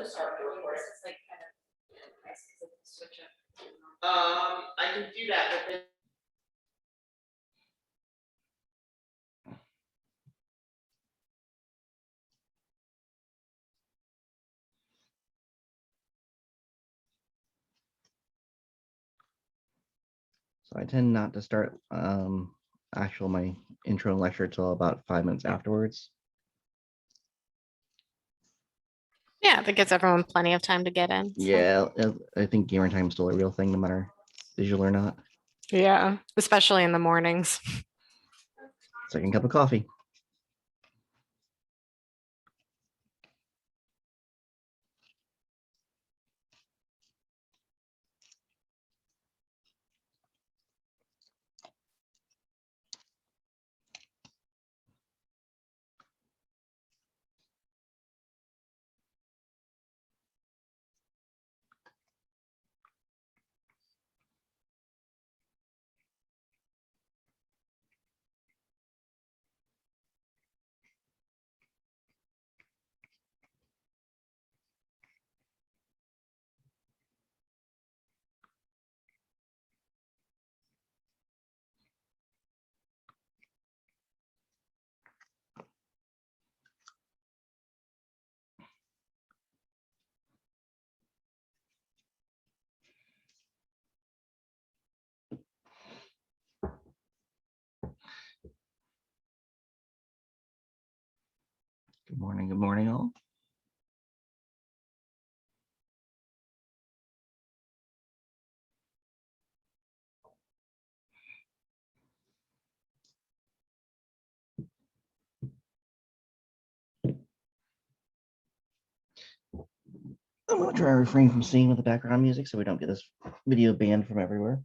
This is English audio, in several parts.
It's like kind of nice because it can switch up. I can do that, but then So I tend not to start my intro lecture till about 5 minutes afterwards. Yeah, that gives everyone plenty of time to get in. So. Yeah, I think gamer time is still a real thing, no matter visual or not. Yeah, especially in the mornings. Second cup of coffee. Good morning, all. I'm going to try to refrain from singing with the background music so we don't get this video banned from everywhere.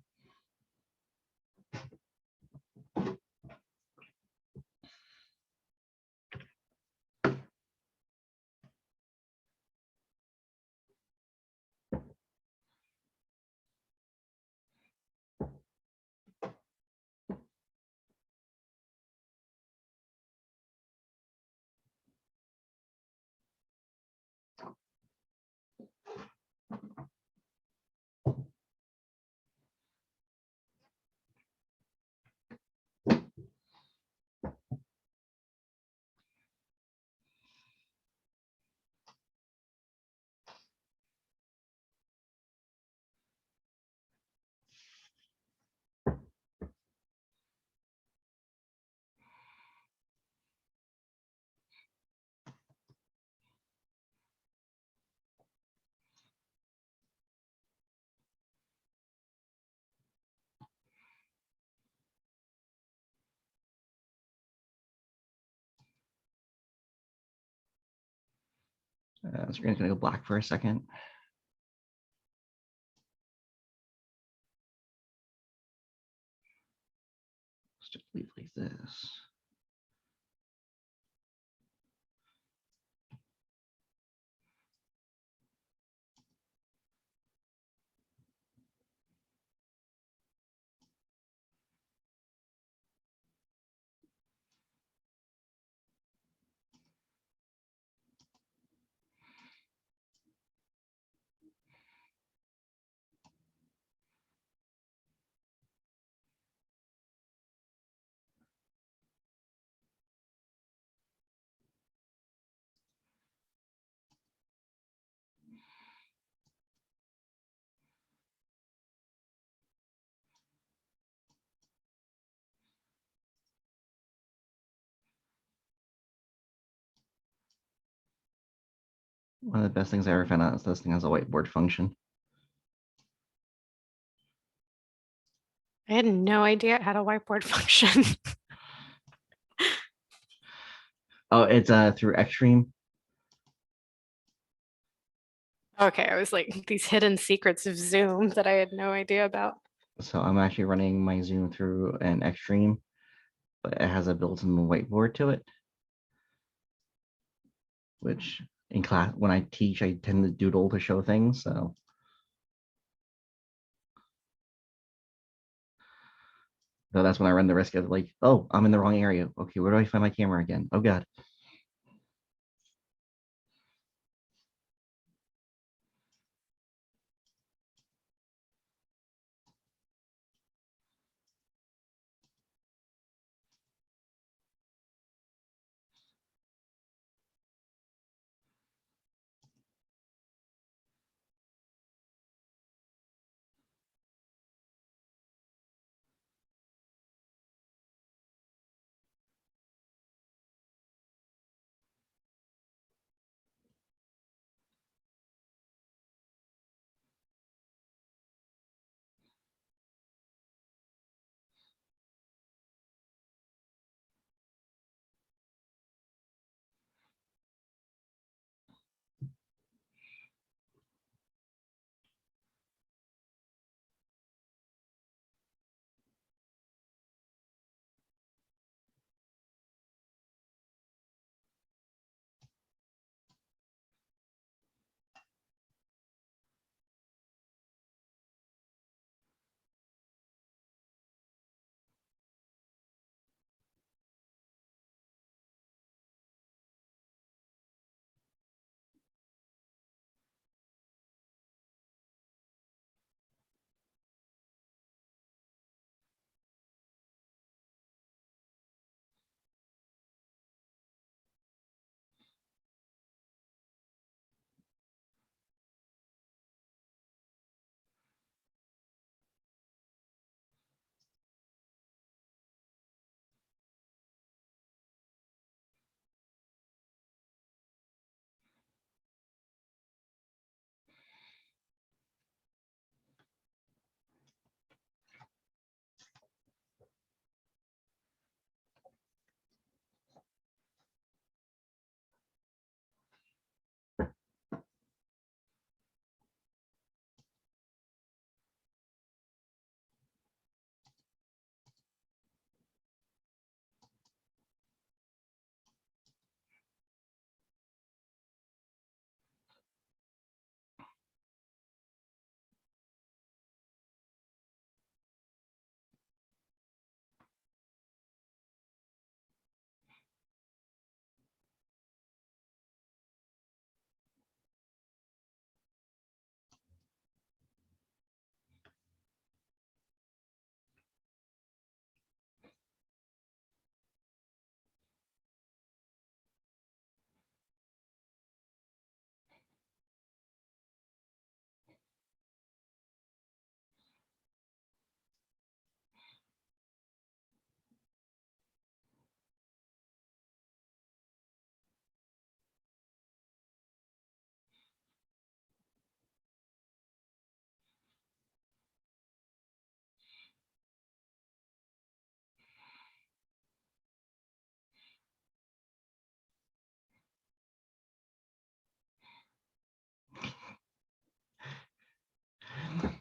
Screen's going to go black for a second. Just leave like this. One of the best things I ever found out is this thing has a whiteboard function. I had no idea it had a whiteboard function. Oh, it's through Extreme. Okay, I was like, these hidden secrets of Zoom that I had no idea about. So I'm actually running my Zoom through an Extreme, but it has a built-in whiteboard to it, which in class, when I teach, I tend to doodle to show things. So that's when I run the risk of like, oh, I'm in the wrong area. Okay, where do I find my camera again? Oh God.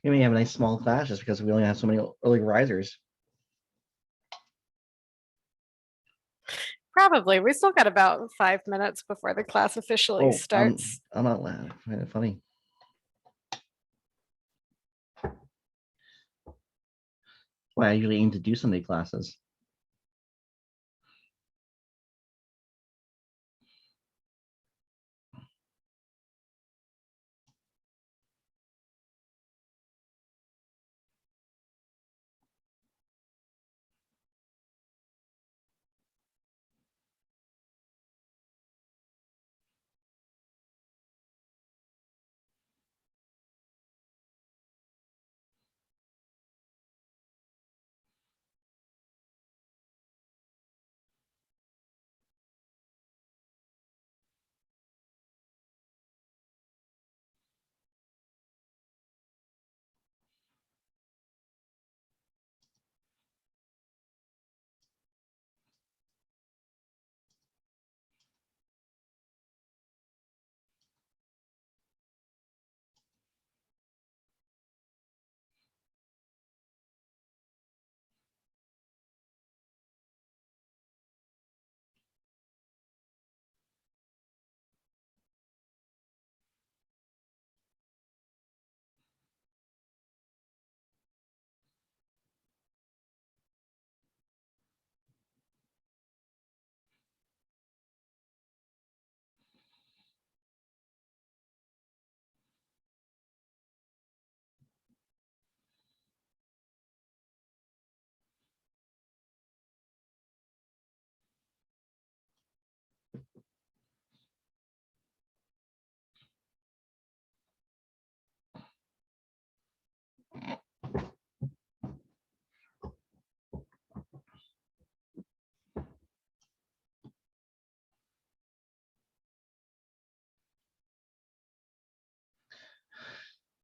We may have a nice small class just because we only have so many early risers. Probably. We still got about 5 minutes before the class officially starts. I'm not loud. I find it funny. Why I usually aim to do Sunday classes.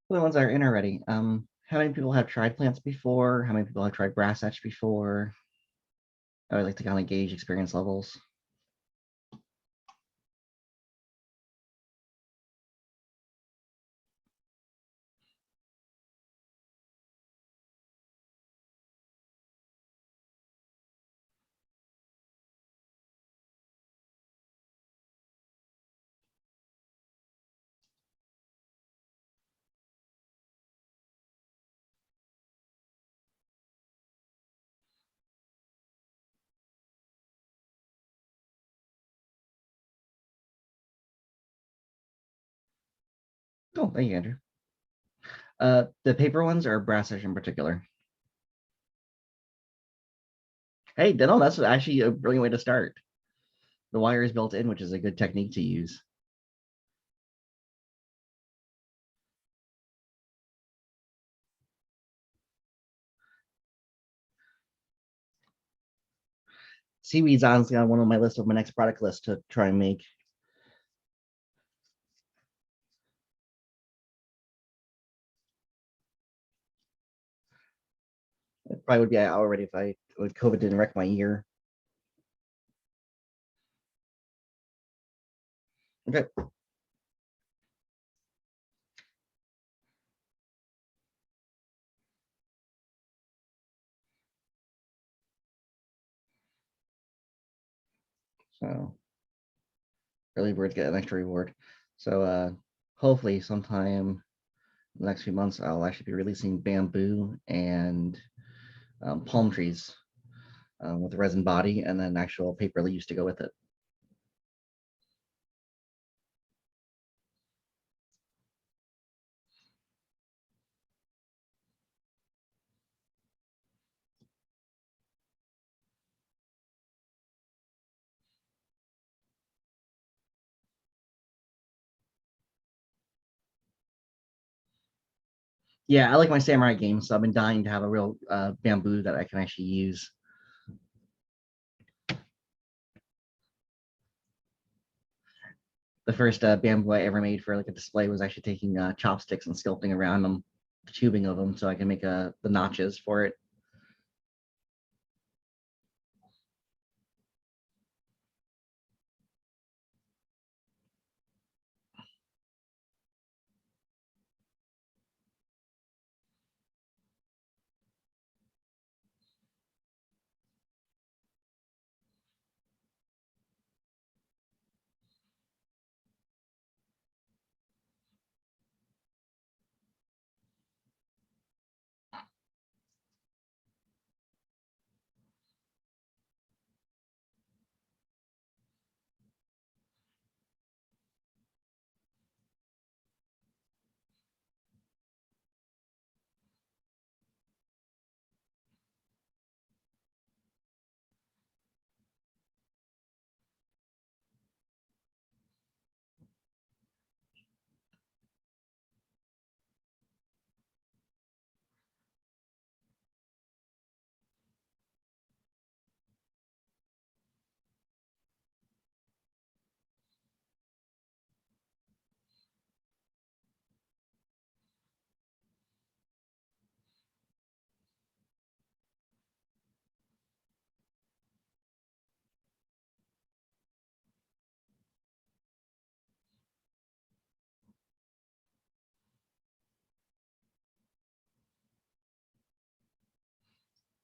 For the ones that are in already, how many people have tried plants before? How many people have tried brass etch before? I would like to kind of gauge experience levels. Oh, thank you, Andrew. The paper ones or brass etch in particular? Hey, no, that's actually a brilliant way to start. The wire is built in, which is a good technique to use. Seaweed's honestly on one of my list of my next product list to try and make. It probably would be out already if COVID didn't wreck my ear. Okay. So early birds get an extra reward. So hopefully sometime in the next few months, I'll actually be releasing bamboo and palm trees with the resin body and then actual paper leaves to go with it. Yeah, I like my samurai games, so I've been dying to have a real bamboo that I can actually use. The first bamboo I ever made for like a display was actually taking chopsticks and sculpting around them, the tubing of them, so I can make the notches for it.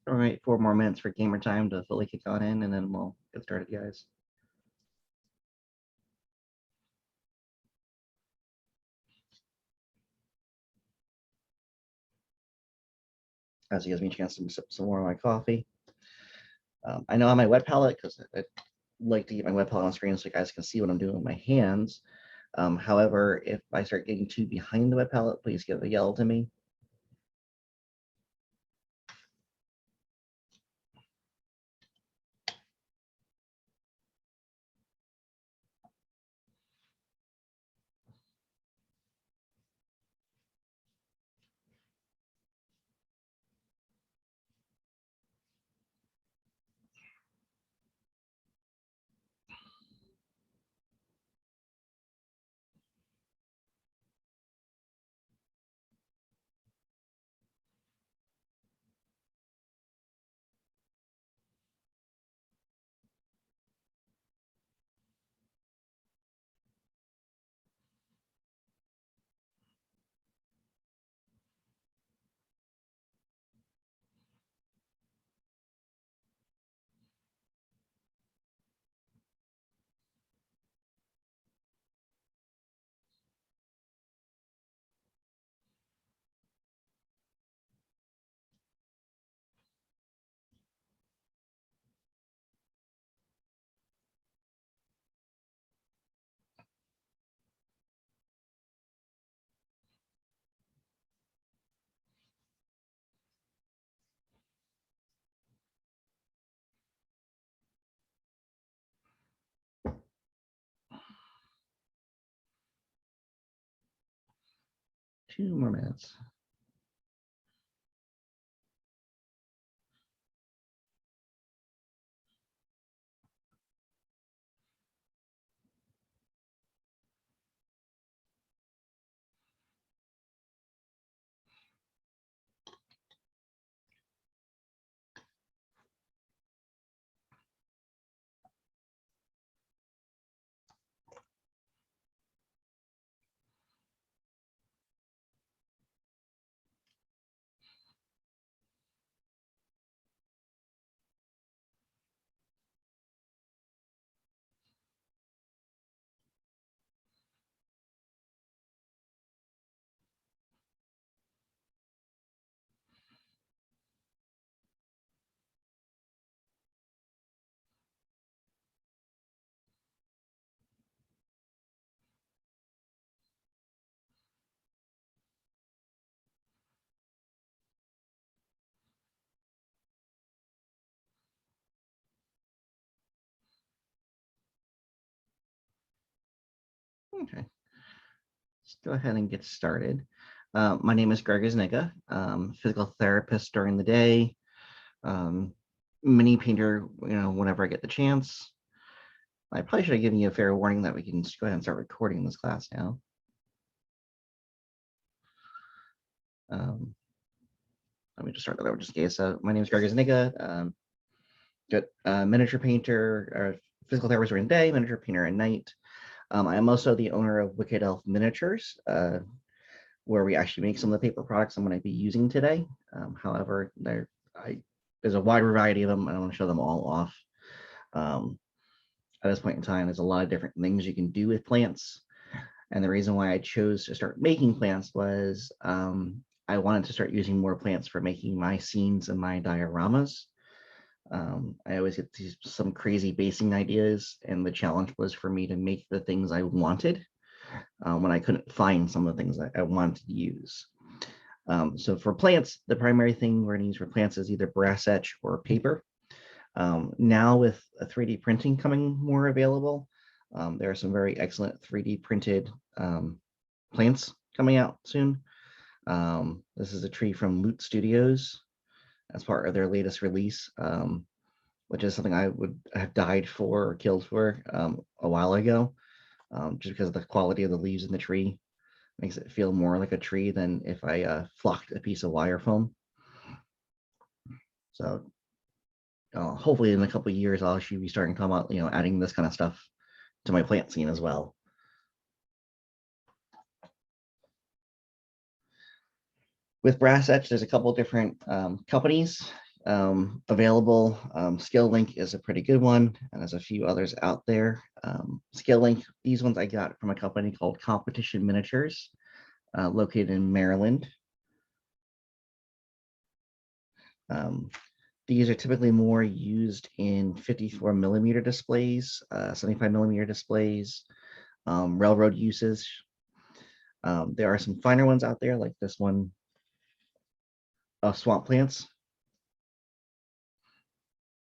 All right, 4 more minutes for gamer time to fully kick on in, and then we'll get started, guys. As it gives me a chance to sip some more of my coffee. I know on my wet palette, because I like to keep my wet palette on screen so you guys can see what I'm doing with my hands. However, if I start getting too behind the wet palette, please give a yell to me. Two more minutes. Okay, let's go ahead and get started. My name is Greg Zuniga, physical therapist during the day, mini painter, whenever I get the chance. I probably should have given you a fair warning that we can just go ahead and start recording this class now. Let me just start that over just in case. My name is Greg Zuniga, miniature painter, physical therapist during the day, miniature painter at night. I am also the owner of Wicked Elf Miniatures, where we actually make some of the paper products I'm going to be using today. However, there's a wide variety of them. I don't want to show them all off. At this point in time, there's a lot of different things you can do with plants. And the reason why I chose to start making plants was I wanted to start using more plants for making my scenes and my dioramas. I always get some crazy basing ideas, and the challenge was for me to make the things I wanted when I couldn't find some of the things that I wanted to use. So for plants, the primary thing we're going to use for plants is either brass etch or paper. Now with 3D printing coming more available, there are some very excellent 3D printed plants coming out soon. This is a tree from Loot Studios as part of their latest release, which is something I would have died for or killed for a while ago, just because of the quality of the leaves in the tree. Makes it feel more like a tree than if I flocked a piece of wire foam. So hopefully in a couple of years, I'll actually be starting to come out, adding this kind of stuff to my plant scene as well. With brass etch, there's a couple different companies available. Skill Link is a pretty good one, and there's a few others out there. Skill Link, these ones I got from a company called Competition Miniatures, located in Maryland. These are typically more used in 54 millimeter displays, 75 millimeter displays, railroad usage. There are some finer ones out there, like this one of swamp plants.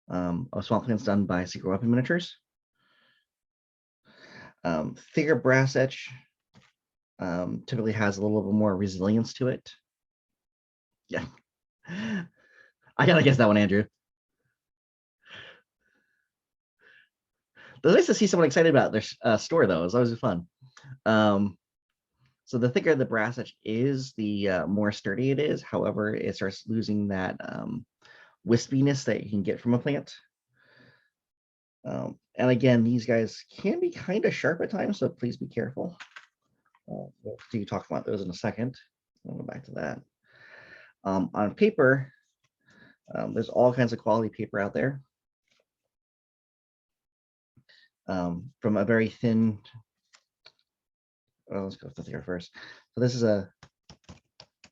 Of swamp plants done by Secret Weapon Miniatures. Thicker brass etch typically has a little bit more resilience to it. Yeah. I gotta guess that one, Andrew. It was nice to see someone excited about their store, though. It was always fun. So the thicker the brass etch is, the more sturdy it is. However, it starts losing that wispiness that you can get from a plant. And again, these guys can be kind of sharp at times, so please be careful. We'll talk about those in a second. I'll go back to that. On paper, there's all kinds of quality paper out there. From a very thin, well, let's go with the thicker first. So this is a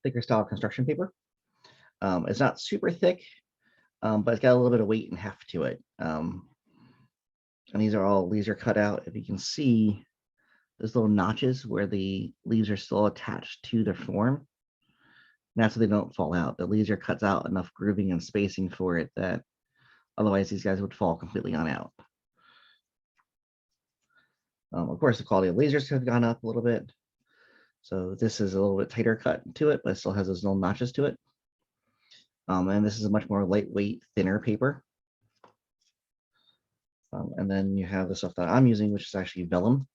thicker style construction paper. It's not super thick, but it's got a little bit of weight and heft to it. And these are all leaves are cut out. If you can see, there's little notches where the leaves are still attached to the form. And that's so they don't fall out. The leaves are cut out enough grooving and spacing for it that otherwise these guys would fall completely on out. Of course, the quality of lasers have gone up a little bit. So this is a little bit tighter cut to it, but it still has those little notches to it. And this is a much more lightweight, thinner paper. And then you have the stuff that I'm using, which is actually vellum.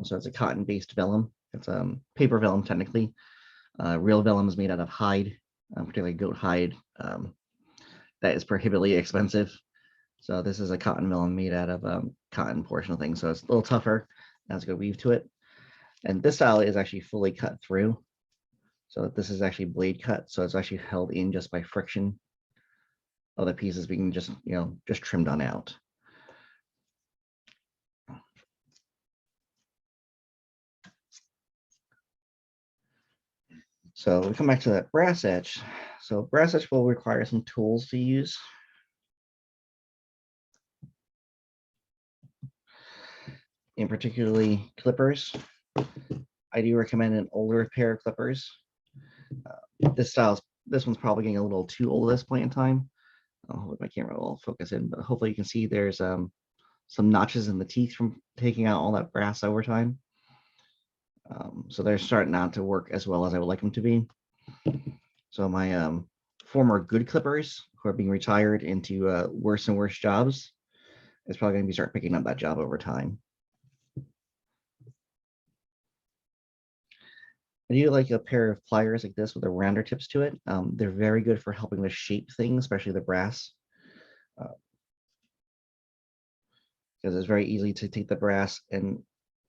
So it's a cotton-based vellum. It's paper vellum, technically. Real vellum is made out of hide, particularly goat hide. That is prohibitively expensive. So this is a cotton vellum made out of cotton portion of things. So it's a little tougher. Has a good weave to it. And this style is actually fully cut through. So this is actually blade cut. So it's actually held in just by friction. Other pieces being just, just trimmed on out. So we come back to that brass etch. So brass etch will require some tools to use. In particularly clippers. I do recommend an older pair of clippers. This one's probably getting a little too old at this point in time. Hopefully my camera will focus in, but hopefully you can see there's some notches in the teeth from taking out all that brass over time. So they're starting not to work as well as I would like them to be. So my former good clippers who are being retired into worse and worse jobs is probably going to start picking up that job over time. I do like a pair of pliers like this with the rounder tips to it. They're very good for helping to shape things, especially the brass. Because it's very easy to take the brass and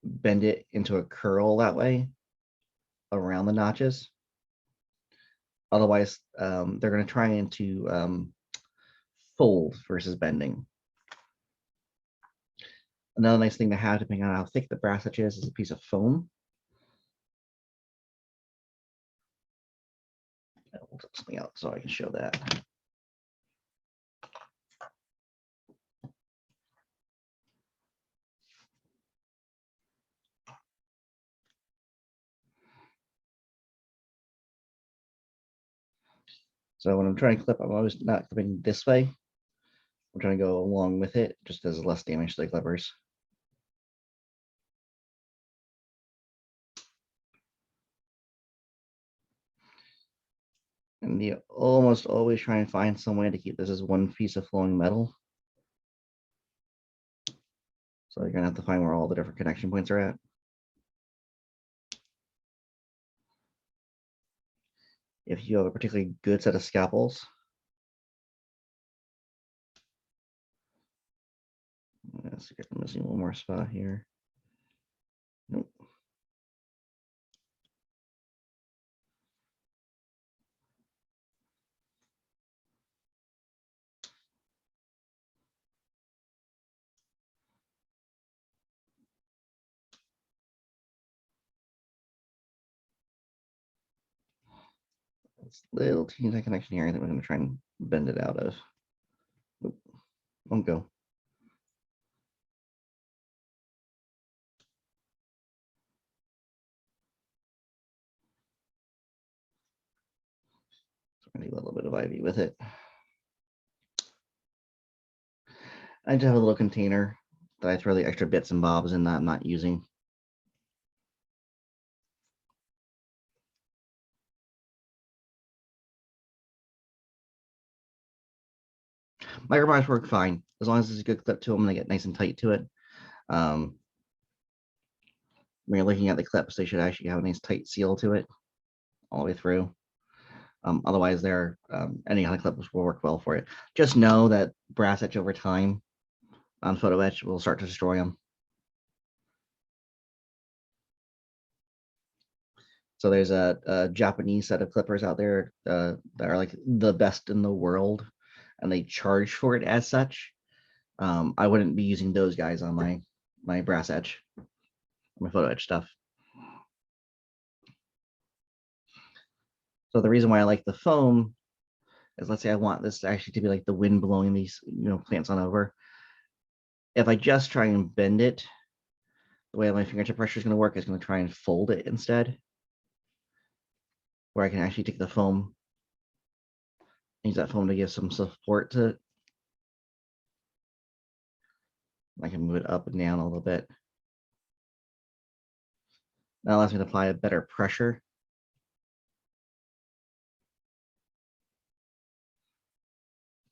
bend it into a curl that way around the notches. Otherwise, they're going to try into fold versus bending. Another nice thing to have, depending on how thick the brass etch is a piece of foam. We'll put something else so I can show that. So when I'm trying to clip, I'm always not clipping this way. I'm trying to go along with it, just as less damage to the clippers. And you almost always try and find some way to keep this as one piece of flowing metal. So you're gonna have to find where all the different connection points are at. If you have a particularly good set of scalpels, let's see if I'm missing one more spot here. Nope. This little teeny connection here that we're going to try and bend it out of. Oop, won't go. So we're going to do a little bit of ivy with it. I just have a little container that I throw the extra bits and bobs in that I'm not using. Microbars work fine as long as it's a good clip to them and they get nice and tight to it. When you're looking at the clips, they should actually have a nice tight seal to it all the way through. Otherwise, any kind of clips will work well for it. Just know that brass etch over time on photo etch will start to destroy them. So there's a Japanese set of clippers out there that are like the best in the world, and they charge for it as such. I wouldn't be using those guys on my brass etch, my photo etch stuff. So the reason why I like the foam is, let's say I want this actually to be like the wind blowing these plants on over. If I just try and bend it, the way my fingertip pressure is going to work is going to try and fold it instead, where I can actually take the foam, use that foam to give some support to it. I can move it up and down a little bit. That allows me to apply a better pressure.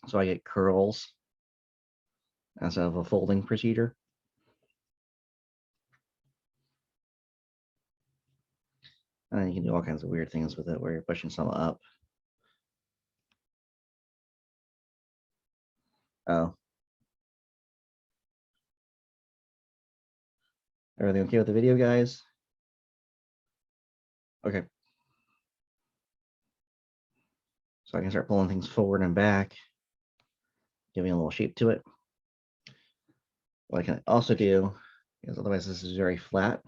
So I get curls instead of a folding procedure. And then you can do all kinds of weird things with it where you're pushing some up. Oh. Everything okay with the video, guys? Okay. So I can start pulling things forward and back, giving a little shape to it. What I can also do, because otherwise this is very flat.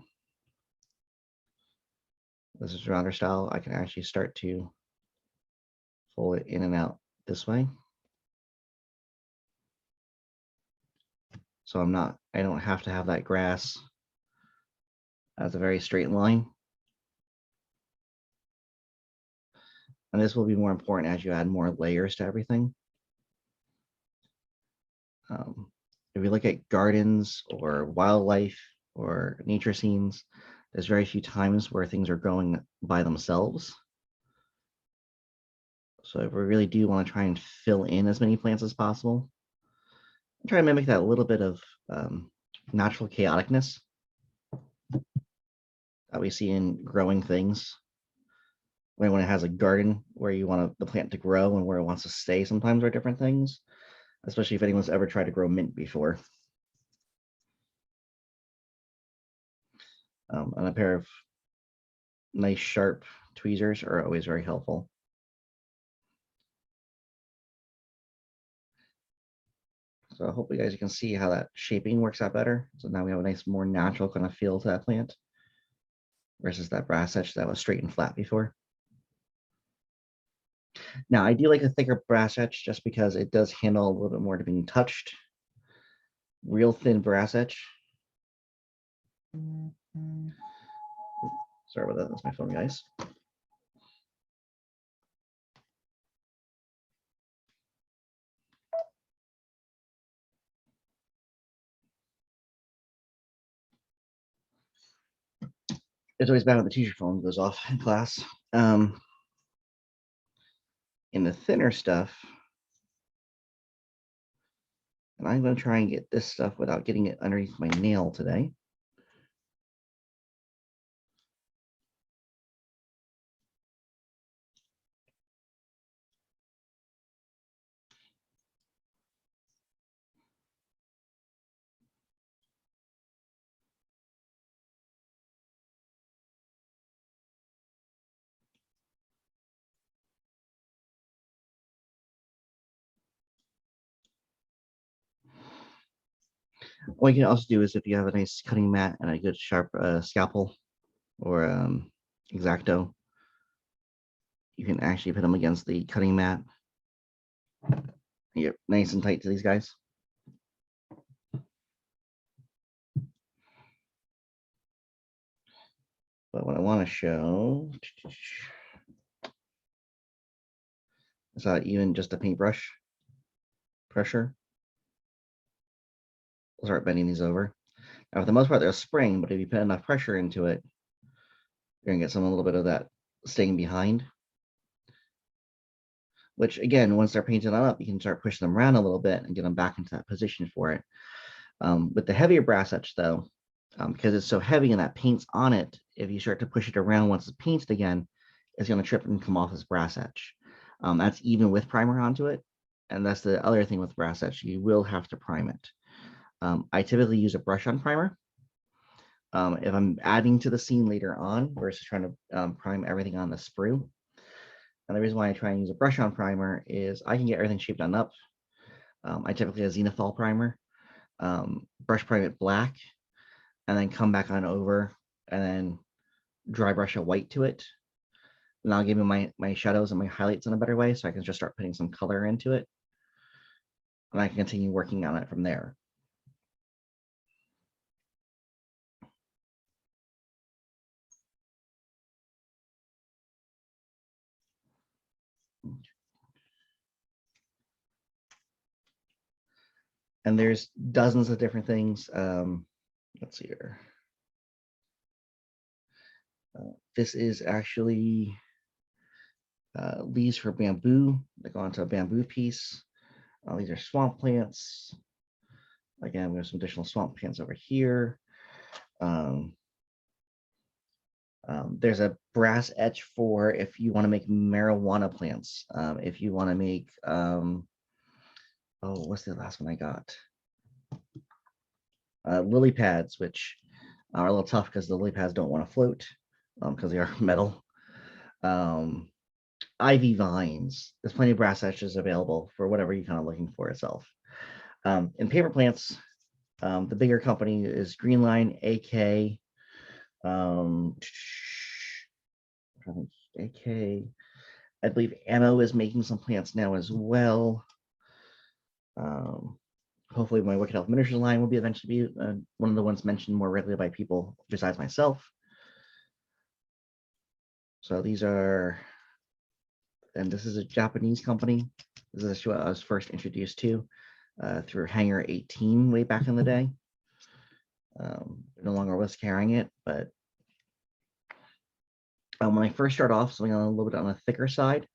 This is rounder style. I can actually start to fold it in and out this way. So I don't have to have that grass as a very straight line. And this will be more important as you add more layers to everything. If we look at gardens or wildlife or nature scenes, there's very few times where things are growing by themselves. So if we really do want to try and fill in as many plants as possible, try and mimic that little bit of natural chaoticness that we see in growing things. When it has a garden where you want the plant to grow and where it wants to stay sometimes are different things, especially if anyone's ever tried to grow mint before. And a pair of nice sharp tweezers are always very helpful. So hopefully you can see how that shaping works out better. So now we have a nice, more natural kind of feel to that plant versus that brass etch that was straight and flat before. Now I do like a thicker brass etch just because it does handle a little bit more to being touched. Real thin brass etch. Sorry about that, that's my phone, guys. It's always bad when the teacher phone goes off in class. In the thinner stuff, and I'm going to try and get this stuff without getting it underneath my nail today. What you can also do is, if you have a nice cutting mat and a good sharp scalpel or X-Acto, you can actually put them against the cutting mat. You get nice and tight to these guys. But what I want to show is that even just a paintbrush pressure will start bending these over. Now, for the most part, they're a spring, but if you put enough pressure into it, you're gonna get a little bit of that staying behind. Which again, once they're painted on up, you can start pushing them around a little bit and get them back into that position for it. With the heavier brass etch though, because it's so heavy and that paint's on it, if you start to push it around once it's painted again, it's going to trip and come off as brass etch. That's even with primer onto it. And that's the other thing with brass etch, you will have to prime it. I typically use a brush on primer. If I'm adding to the scene later on versus trying to prime everything on the sprue. And the reason why I try and use a brush on primer is I can get everything shaped on up. I typically have zenithal primer, brush prime it black, and then come back on over and then dry brush a white to it. And I'll give me my shadows and my highlights in a better way so I can just start putting some color into it. And I can continue working on it from there. And there's dozens of different things. Let's see here. This is actually leaves for bamboo that go onto a bamboo piece. These are swamp plants. Again, we have some additional swamp plants over here. There's a brass etch for if you want to make marijuana plants. If you want to make, oh, what's the last one I got? Lily pads, which are a little tough because the lily pads don't want to float because they are metal. Ivy vines. There's plenty of brass etches available for whatever you're kind of looking for itself. In paper plants, the bigger company is Greenline, AK, AK. I believe Ammo is making some plants now as well. Hopefully my Wicked Elf Miniatures line will be eventually be one of the ones mentioned more regularly by people besides myself. So these are, and this is a Japanese company. This is what I was first introduced to through Hangar 18 way back in the day. No longer was carrying it, but when I first start off, something on a little bit on the thicker side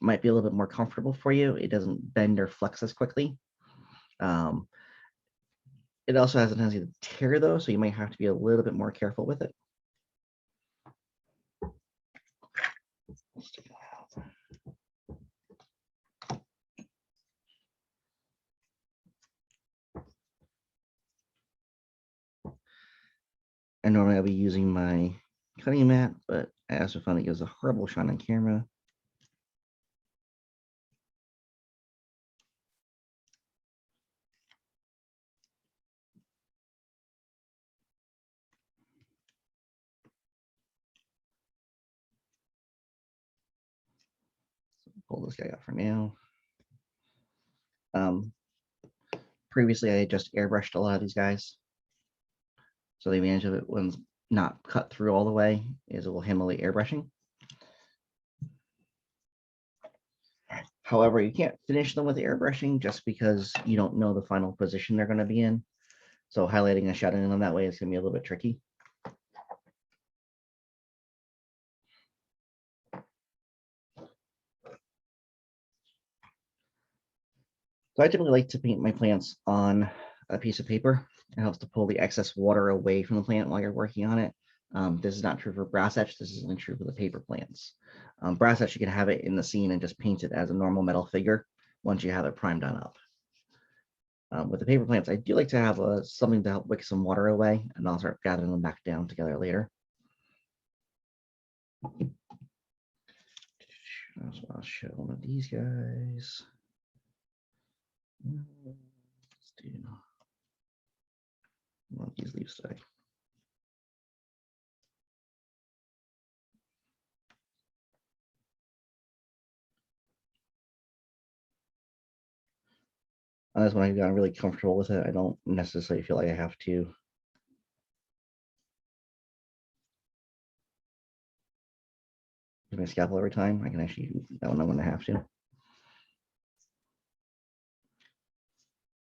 might be a little bit more comfortable for you. It doesn't bend or flex as quickly. It also has a tendency to tear though, so you might have to be a little bit more careful with it. Let's take it out. And normally I'll be using my cutting mat, but I also found it gives a horrible shine on camera. So pull this guy out for now. Previously, I had just airbrushed a lot of these guys. So the advantage of it when it's not cut through all the way is it will handle the airbrushing. However, you can't finish them with airbrushing just because you don't know the final position they're going to be in. So highlighting and shadowing them that way is going to be a little bit tricky. So I typically like to paint my plants on a piece of paper. It helps to pull the excess water away from the plant while you're working on it. This is not true for brass etch. This isn't true for the paper plants. Brass etch, you can have it in the scene and just paint it as a normal metal figure once you have it primed on up. With the paper plants, I do like to have something to help wick some water away, and I'll start gathering them back down together later. So I'll show one of these guys. Let's do one of these leaves today. Unless when I've gotten really comfortable with it, I don't necessarily feel like I have to. Use my scalpel every time. I can actually use that one when I have to.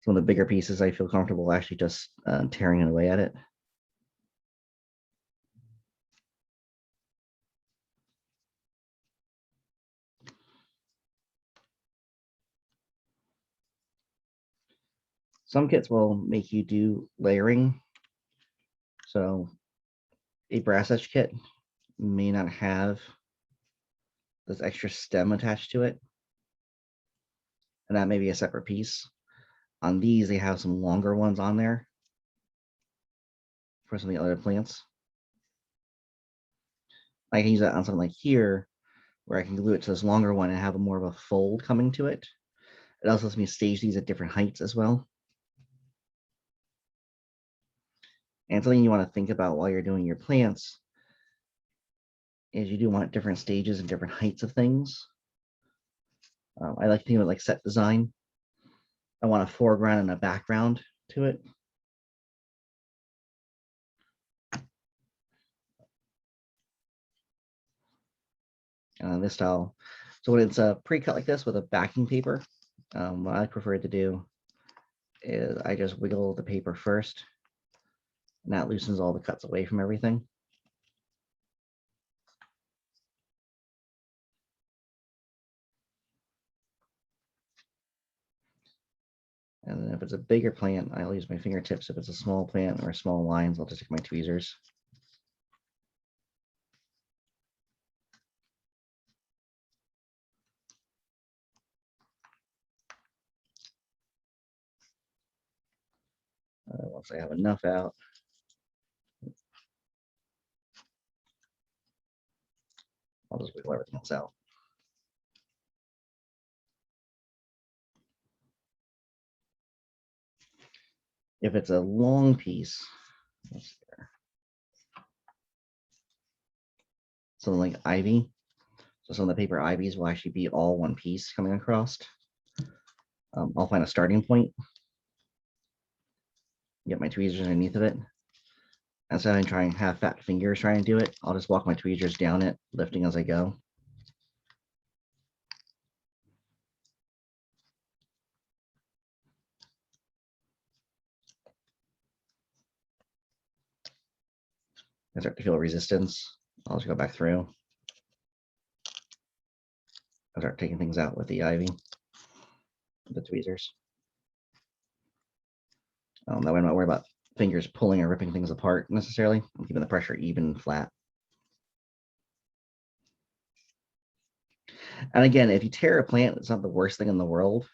Some of the bigger pieces, I feel comfortable actually just tearing it away at it. Some kits will make you do layering. So a brass etch kit may not have this extra stem attached to it. And that may be a separate piece. On these, they have some longer ones on there for some of the other plants. I can use that on something like here, where I can glue it to this longer one and have a more of a fold coming to it. It also lets me stage these at different heights as well. And something you want to think about while you're doing your plants is you do want different stages and different heights of things. I like to think of it like set design. I want a foreground and a background to it. This style. So when it's pre-cut like this with a backing paper, what I prefer to do is I just wiggle the paper first, and that loosens all the cuts away from everything. And then if it's a bigger plant, I'll use my fingertips. If it's a small plant or small lines, I'll just take my tweezers. Once I have enough out, I'll just wiggle everything else out. If it's a long piece, something like ivy, so some of the paper ivies will actually be all one piece coming across. I'll find a starting point, get my tweezers underneath of it. Instead of trying to have fat fingers trying to do it, I'll just walk my tweezers down it, lifting as I go. I start to feel resistance. I'll just go back through. I'll start taking things out with the ivy, the tweezers. That way I'm not worried about fingers pulling or ripping things apart necessarily. I'm keeping the pressure even and flat. And again, if you tear a plant, it's not the worst thing in the world.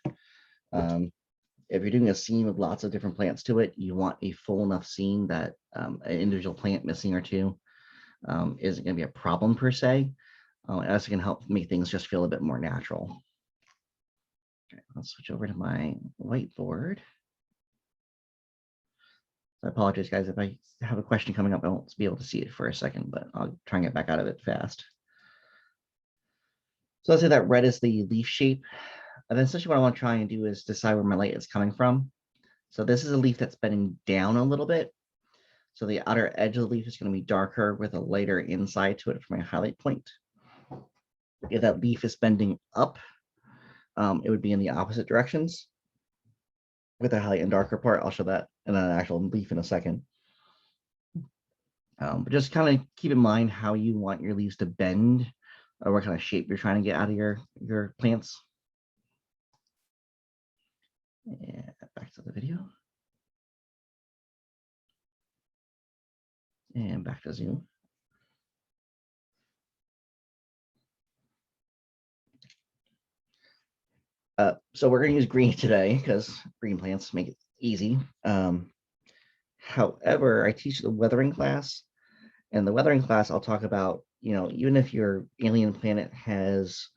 If you're doing a seam with lots of different plants to it, you want a full enough seam that an individual plant missing or two isn't going to be a problem per se. It also can help make things just feel a bit more natural. Okay, let's switch over to my whiteboard. I apologize, guys, if I have a question coming up, I won't be able to see it for a second, but I'll try and get back out of it fast. So let's say that red is the leaf shape. And then essentially what I want to try and do is decide where my light is coming from. So this is a leaf that's bending down a little bit. So the outer edge of the leaf is going to be darker with a lighter inside to it for my highlight point. If that leaf is bending up, it would be in the opposite directions. With the highlight and darker part, I'll show that in an actual leaf in a second. But just kind of keep in mind how you want your leaves to bend or what kind of shape you're trying to get out of your plants. And back to the video. And back to Zoom. So we're going to use green today because green plants make it easy. However, I teach the weathering class. And the weathering class, I'll talk about, even if your alien planet has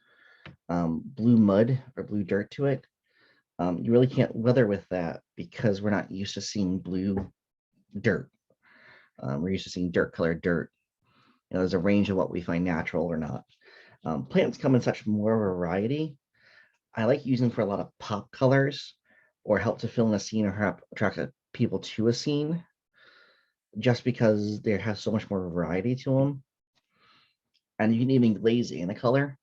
blue mud or blue dirt to it, you really can't weather with that because we're not used to seeing blue dirt. We're used to seeing dirt colored dirt. There's a range of what we find natural or not. Plants come in such more variety. I like using for a lot of pop colors or help to fill in a scene or help attract people to a scene, just because they have so much more variety to them. And you can even glaze in a color.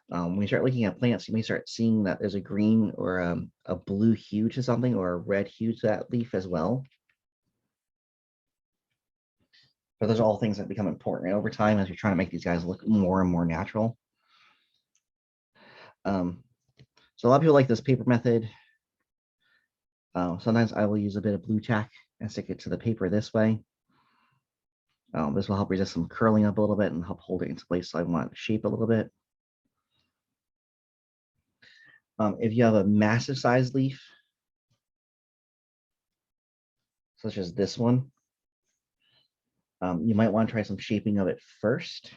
When you start looking at plants, you may start seeing that there's a green or a blue hue to something, or a red hue to that leaf as well. But those are all things that become important over time as you're trying to make these guys look more and more natural. So a lot of people like this paper method. Sometimes I will use a bit of blue tack and stick it to the paper this way. This will help resist some curling up a little bit and help hold it into place so I want it to shape a little bit. If you have a massive size leaf, such as this one, you might want to try some shaping of it first.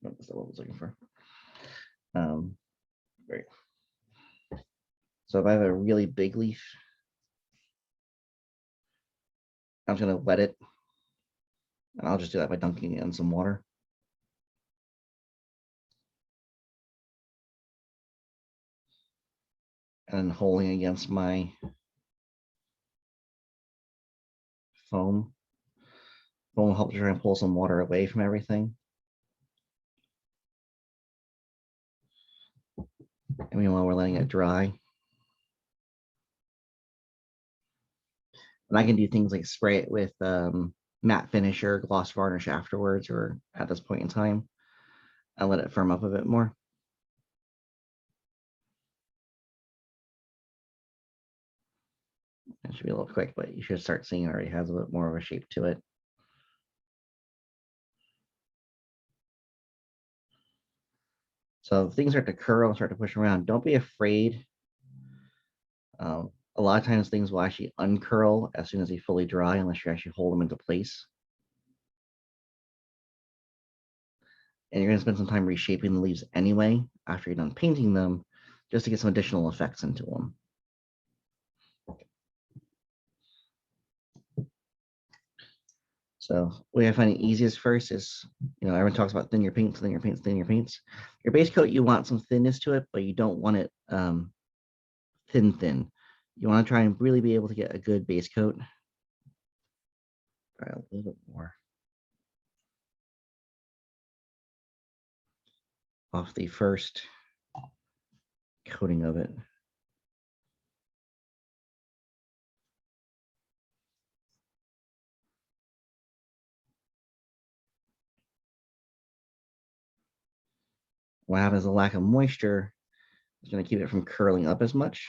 Nope, that's not what I was looking for. Great. So if I have a really big leaf, I'm just going to wet it. And I'll just do that by dunking it in some water. And then holding against my foam. Foam will help to try and pull some water away from everything. And meanwhile, we're letting it dry. And I can do things like spray it with matte finish or gloss varnish afterwards or at this point in time. I'll let it firm up a bit more. It should be a little quick, but you should start seeing it already has a bit more of a shape to it. So if things start to curl and start to push around, don't be afraid. A lot of times things will actually uncurl as soon as they fully dry, unless you actually hold them into place. And you're going to spend some time reshaping the leaves anyway after you're done painting them, just to get some additional effects into them. So what I find the easiest first is, everyone talks about thin your paints, thin your paints, thin your paints. Your base coat, you want some thinness to it, but you don't want it thin. You want to try and really be able to get a good base coat. Try a little bit more off the first coating of it. What happens is a lack of moisture is going to keep it from curling up as much.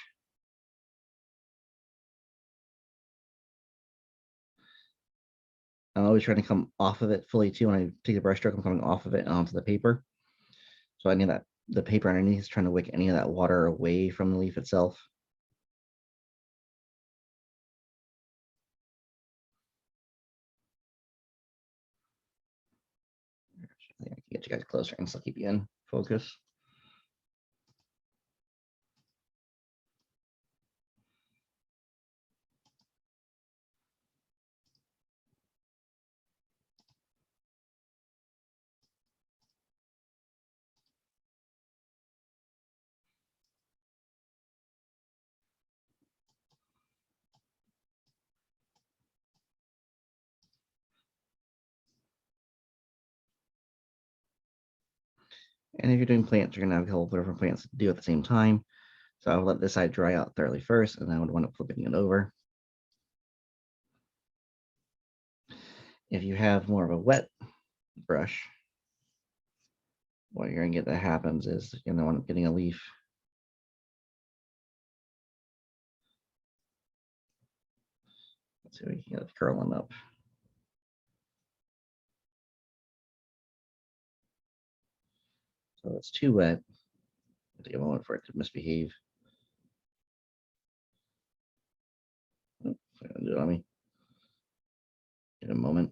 I'm always trying to come off of it fully too. When I take the brush stroke, I'm coming off of it and onto the paper. So I need that the paper underneath is trying to wick any of that water away from the leaf itself. I can get you guys closer and still keep you in focus. And if you're doing plants, you're going to have a couple of different plants to do at the same time. So I'll let this side dry out thoroughly first, and then I would want to flipping it over. If you have more of a wet brush, what you're going to get that happens is you're going to end up getting a leaf. Let's see if we can get it curling up. So it's too wet. Take a moment for it to misbehave. Oh, it's not gonna do it on me. In a moment.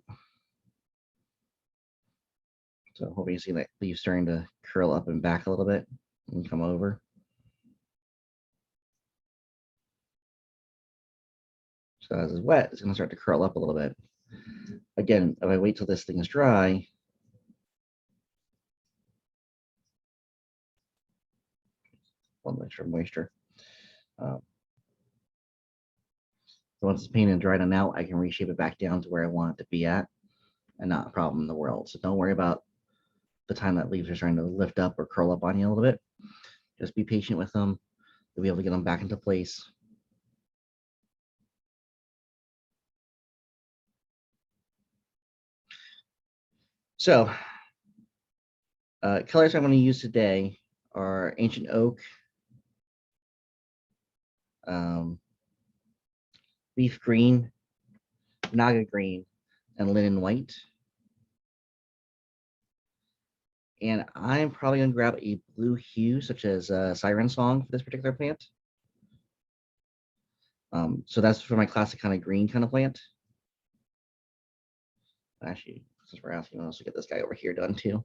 So hoping you see that leaf starting to curl up and back a little bit and come over. So as it's wet, it's going to start to curl up a little bit. Again, if I wait till this thing is dry, a little extra moisture. So once it's painted and dried on out, I can reshape it back down to where I want it to be at, and not a problem in the world. So don't worry about the time that leaves are starting to lift up or curl up on you a little bit. Just be patient with them. You'll be able to get them back into place. So colors I'm going to use today are Ancient Oak, Leaf Green, Naga Green, and Linen White. And I'm probably going to grab a blue hue, such as Siren Song, for this particular plant. So that's for my classic kind of green kind of plant. Actually, since we're asking, I'll also get this guy over here done too.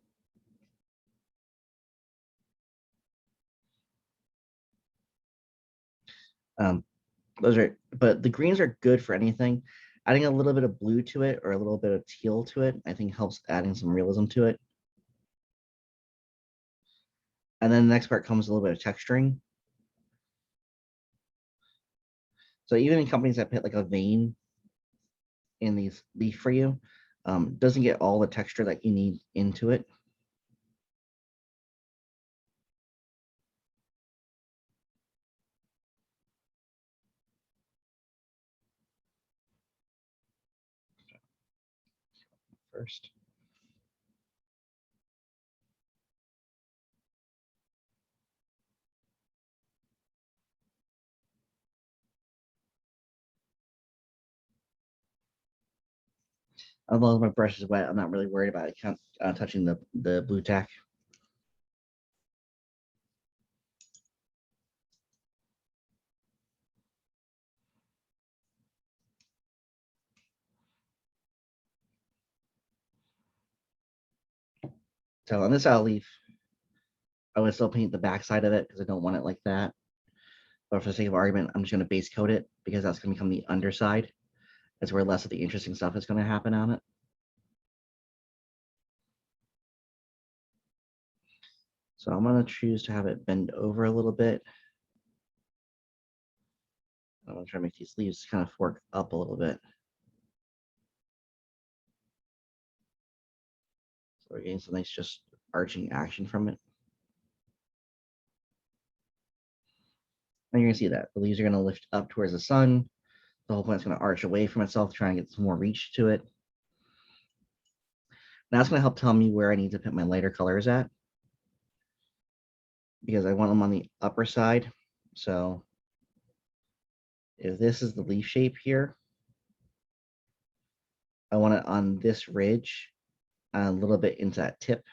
But the greens are good for anything. Adding a little bit of blue to it or a little bit of teal to it, I think helps adding some realism to it. And then the next part comes a little bit of texturing. So even in companies that put like a vein in these leaf for you, doesn't get all the texture that you need into it. First. As long as my brush is wet, I'm not really worried about it touching the blue tack. So on this out leaf, I would still paint the back side of it because I don't want it like that. But for the sake of argument, I'm just going to base coat it because that's going to become the underside. That's where less of the interesting stuff is going to happen on it. So I'm going to choose to have it bend over a little bit. I'm going to try to make these leaves kind of fork up a little bit. So we're getting some nice just arching action from it. And you're going to see that. The leaves are going to lift up towards the sun. The whole plant's going to arch away from itself, trying to get some more reach to it. Now it's going to help tell me where I need to put my lighter colors at, because I want them on the upper side. So if this is the leaf shape here, I want it on this ridge and a little bit into that tip.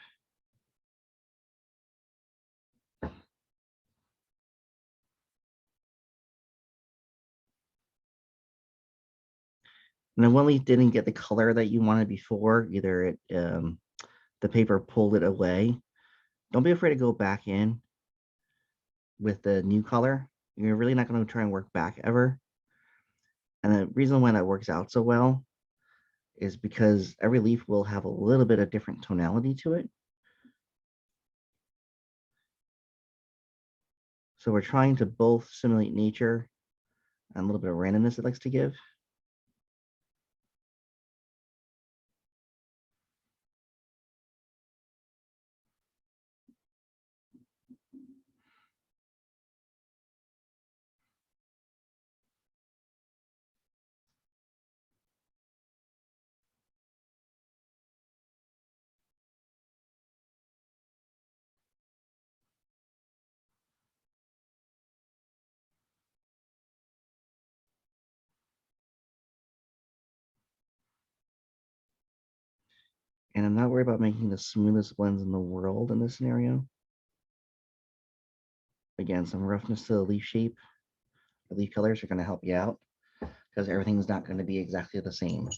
And then one leaf didn't get the color that you wanted before, either it, the paper pulled it away. Don't be afraid to go back in with the new color. You're really not going to try and work back ever. And the reason why that works out so well is because every leaf will have a little bit of different tonality to it. So we're trying to both simulate nature and a little bit of randomness it likes to give. And I'm not worried about making the smoothest blends in the world in this scenario. Again, some roughness to the leaf shape. The leaf colors are going to help you out because everything's not going to be exactly the same.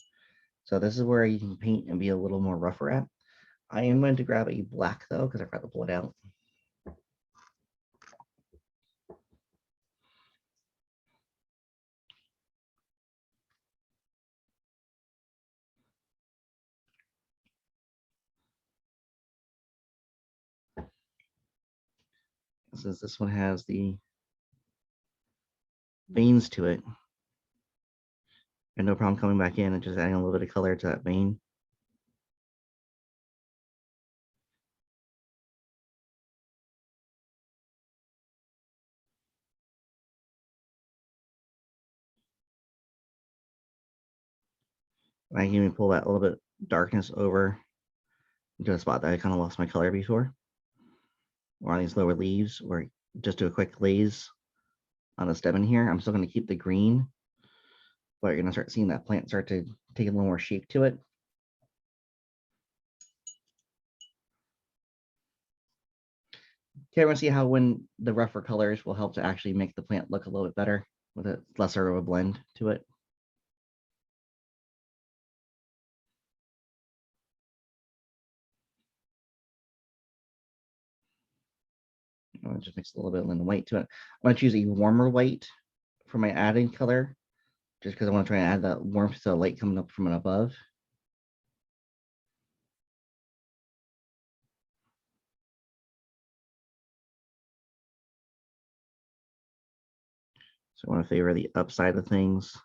So this is where you can paint and be a little more rougher at. I am going to grab a black though, because I forgot to pull it out. Since this one has the veins to it, and no problem coming back in and just adding a little bit of color to that vein. I can even pull that little bit darkness over into a spot that I kind of lost my color before, or on these lower leaves, or just do a quick glaze on the stem in here. I'm still going to keep the green, but you're going to start seeing that plant start to take a little more shape to it. Okay, we're going to see how when the rougher colors will help to actually make the plant look a little bit better with a lesser of a blend to it. I'll just mix a little bit of linen white to it. I'm going to choose a warmer white for my adding color, just because I want to try and add that warmth to the light coming up from above. So I want to favor the upside of things.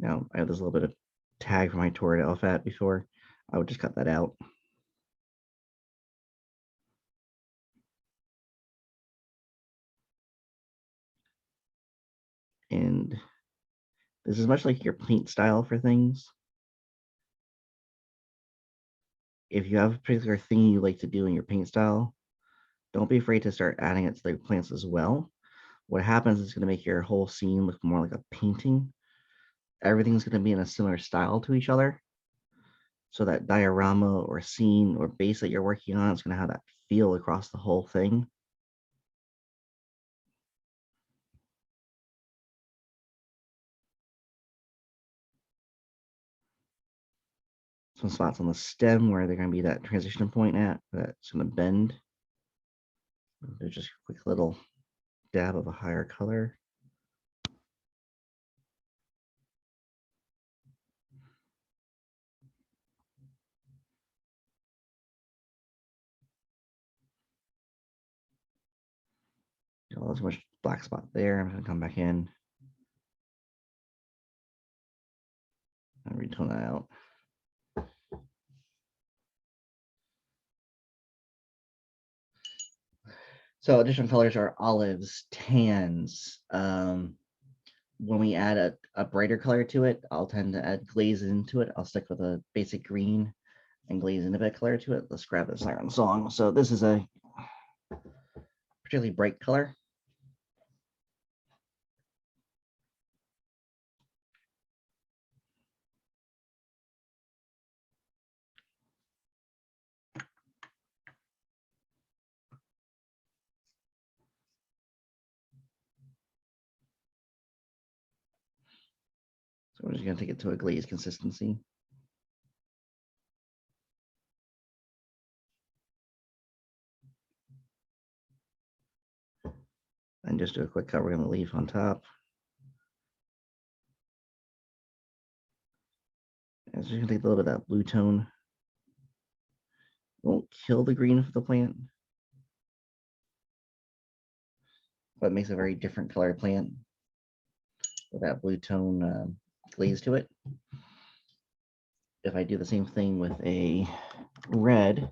Now I have this little bit of tag for my torrid alphat before. I would just cut that out. And this is much like your paint style for things. If you have a particular thing you like to do in your paint style, don't be afraid to start adding it to the plants as well. What happens is going to make your whole scene look more like a painting. Everything's going to be in a similar style to each other. So that diorama or scene or base that you're working on is going to have that feel across the whole thing. Some spots on the stem where they're going to be that transition point at, that's going to bend. There's just a quick little dab of a higher color. Oh, too much black spot there. I'm going to come back in and retone that out. So additional colors are olives, tans. When we add a brighter color to it, I'll tend to add glaze into it. I'll stick with a basic green and glaze in a bit of color to it. Let's grab the Siren Song. So this is a particularly bright color. So we're just going to take it to a glaze consistency. And just do a quick cover on the leaf on top. And so you're going to take a little bit of that blue tone. Won't kill the green of the plant, but it makes a very different color plant with that blue tone glaze to it. If I do the same thing with a red,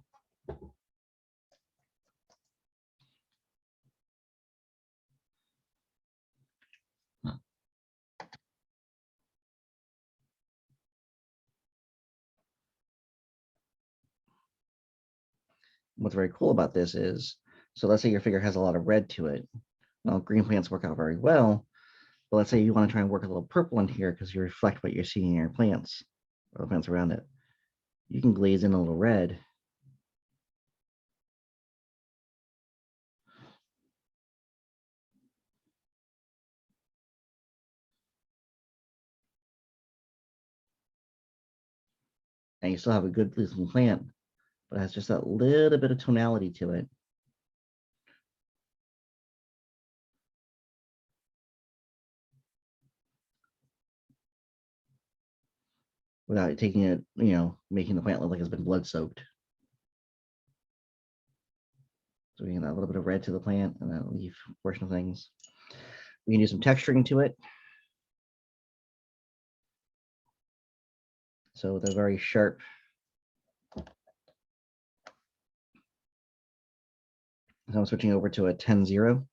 what's very cool about this is, so let's say your figure has a lot of red to it. Well, green plants work out very well, but let's say you want to try and work a little purple in here because you reflect what you're seeing in your plants or the plants around it. You can glaze in a little red. And you still have a good looking plant, but it has just that little bit of tonality to it. without taking it, making the plant look like it's been blood soaked. So we can add a little bit of red to the plant and that leaf portion of things. We can do some texturing to it. So with a very sharp so I'm switching over to a 10-0.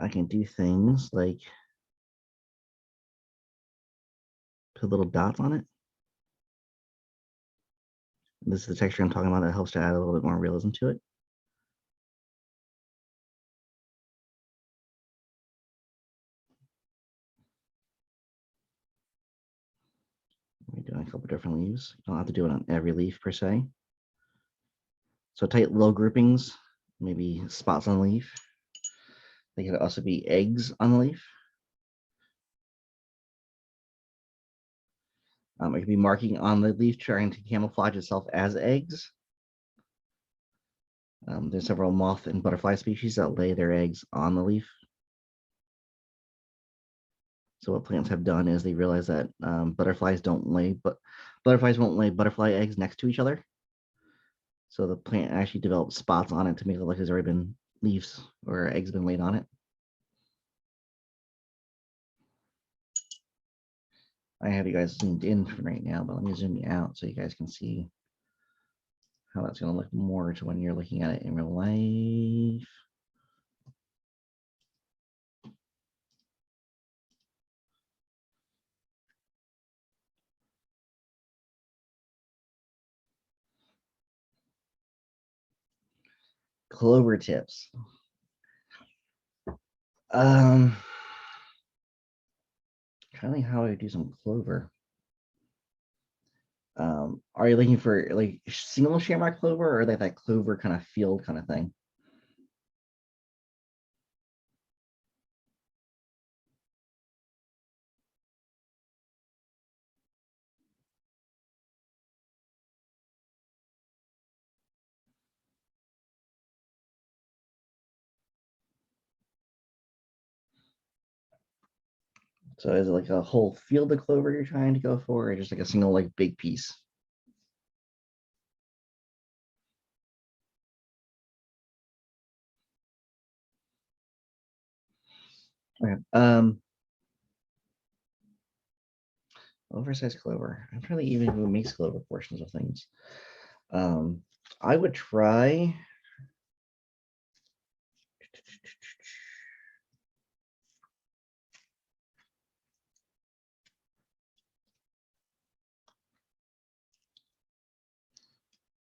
I can do things like put little dots on it. This is the texture I'm talking about that helps to add a little bit more realism to it. We're doing a couple different leaves. You don't have to do it on every leaf per se. So tight little groupings, maybe spots on the leaf. They could also be eggs on the leaf. It could be marking on the leaf trying to camouflage itself as eggs. There's several moth and butterfly species that lay their eggs on the leaf. So what plants have done is they realize that butterflies won't lay butterfly eggs next to each other. So the plant actually develops spots on it to make it look like there's already been leaves or eggs been laid on it. I have you guys zoomed in right now, but let me zoom you out so you guys can see how that's going to look more to when you're looking at it in real life. Clover tips. Trying to think how I do some clover. Are you looking for like single shamrock clover or like that clover kind of field kind of thing? So is it like a whole field of clover you're trying to go for, or just like a single like big piece? Okay. Oversized clover. I'm trying to even who makes clover portions of things. I would try.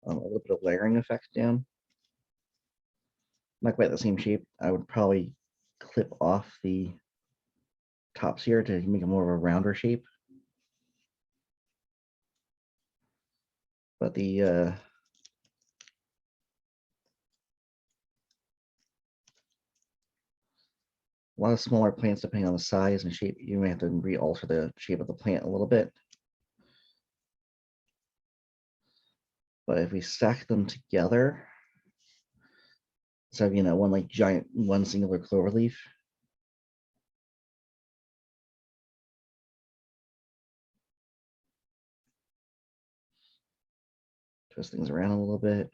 A little bit of layering effect down. Not quite the same shape. I would probably clip off the tops here to make it more of a rounder shape. But the a lot of smaller plants, depending on the size and shape, you may have to re-alter the shape of the plant a little bit. But if we stack them together, so one singular clover leaf, twist things around a little bit,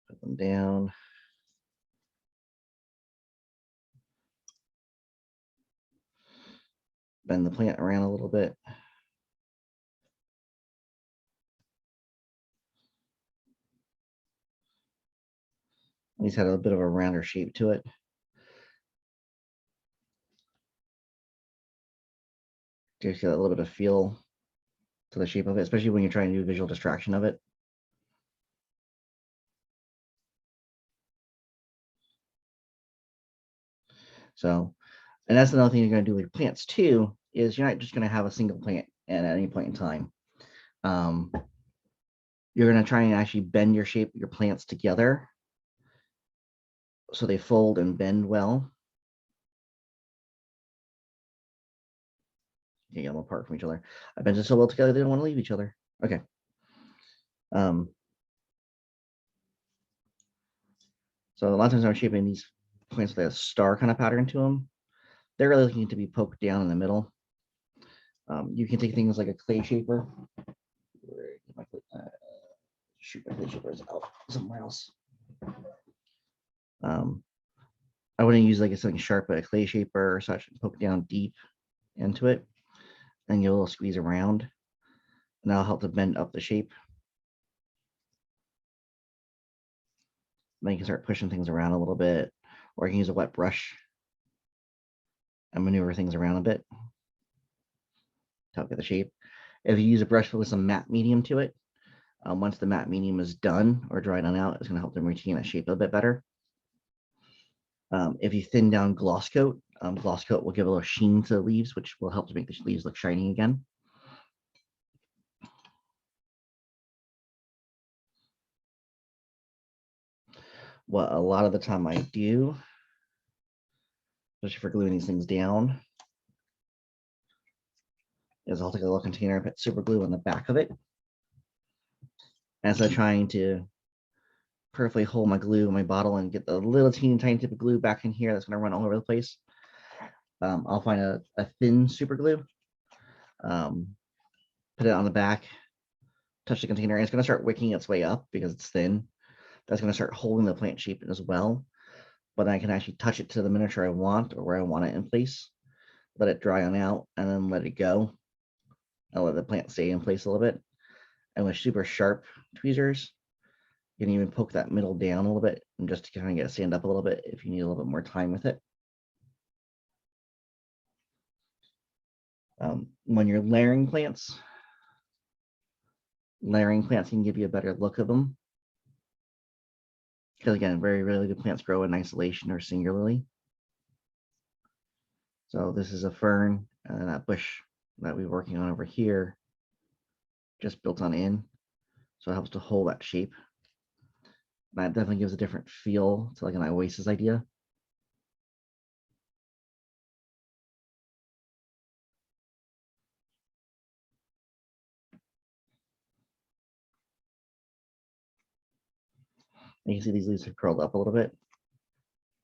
put them down. Bend the plant around a little bit. These had a bit of a rounder shape to it. Gives you a little bit of feel to the shape of it, especially when you're trying to do visual distraction of it. So, and that's another thing you're going to do with plants too, is you're not just going to have a single plant at any point in time. You're going to try and actually bend your plants together so they fold and bend well. You get them apart from each other. I bent it so well together they don't want to leave each other. Okay. So a lot of times I'm shaping these plants with a star kind of pattern to them. They're really looking to be poked down in the middle. You can take things like a clay shaper. Shoot, my clay shaper is out somewhere else. I wouldn't use like something sharp, but a clay shaper or such, and poke down deep into it, and get a little squeeze around, and that'll help to bend up the shape. Then you can start pushing things around a little bit, or you can use a wet brush and maneuver things around a bit to help get the shape. If you use a brush with some matte medium to it, once the matte medium is done or dried on out, it's going to help them retain that shape a bit better. If you thin down gloss coat will give a little sheen to the leaves, which will help to make the leaves look shiny again. What a lot of the time I do, especially for gluing these things down, is I'll take a little container and put super glue on the back of it. As I'm trying to perfectly hold my glue in my bottle and get the little teeny tiny tip of glue back in here that's going to run all over the place, I'll find a thin super glue, put it on the back, touch the container, and it's going to start wicking its way up because it's thin. That's going to start holding the plant shape as well. But I can actually touch it to the miniature I want or where I want it in place, let it dry on out, and then let it go. I'll let the plant stay in place a little bit. And with super sharp tweezers, you can even poke that middle down a little bit and just to kind of get it stand up a little bit if you need a little bit more time with it. When you're layering plants can give you a better look of them. Because again, very really good plants grow in isolation or singularly. So this is a fern, and that bush that we're working on over here just built on in. So it helps to hold that shape. That definitely gives a different feel to like an oasis idea. And you can see these leaves have curled up a little bit.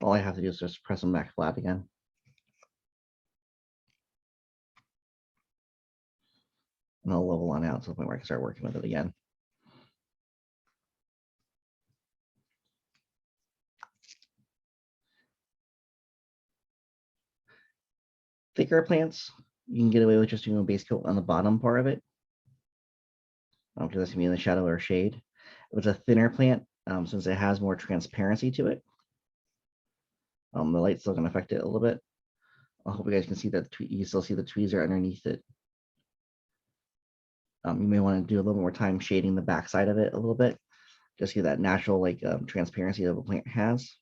All I have to do is just press them back flat again. And I'll level on out to the point where I can start working with it again. Thicker plants, you can get away with just doing a base coat on the bottom part of it. Because that's gonna be in the shadow or shade. If it's a thinner plant, since it has more transparency to it, the light's still gonna affect it a little bit. I hope you guys can see that you still see the tweezer underneath it. You may want to do a little more time shading the backside of it a little bit, just get that natural like transparency that a plant has.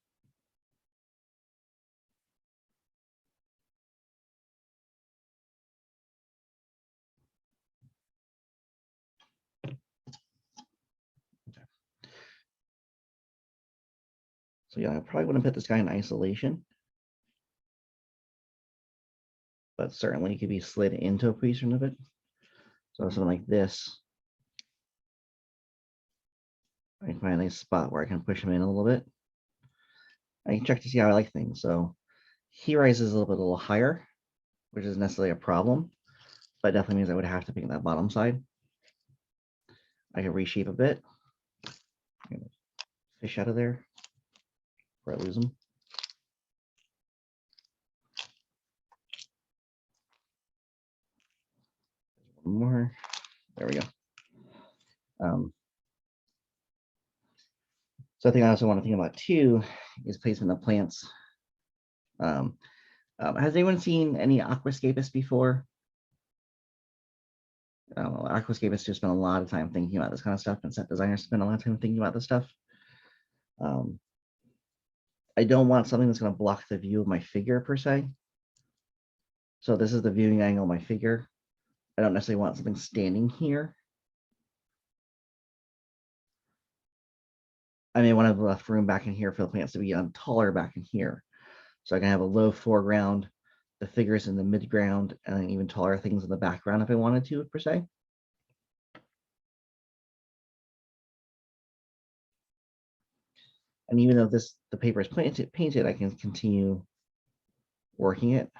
So yeah, I probably wouldn't put this guy in isolation, but certainly it could be slid into a portion of it. So something like this, I can find a nice spot where I can push him in a little bit. I can check to see how I like things. So he rises a little higher, which isn't necessarily a problem, but definitely means I would have to pick that bottom side. I can reshape a bit. Fish out of there before I lose them. One more. There we go. So I think I also want to think about too is placement of plants. Has anyone seen any aquascapists before? Aquascapists just spend a lot of time thinking about this kind of stuff, and set designers spend a lot of time thinking about this stuff. I don't want something that's going to block the view of my figure per se. So this is the viewing angle of my figure. I don't necessarily want something standing here. I may want to have left room back in here for the plants to be taller back in here. So I can have a low foreground, the figures in the midground, and then even taller things in the background if I wanted to, per se. And even though the paper is painted, I can continue working it.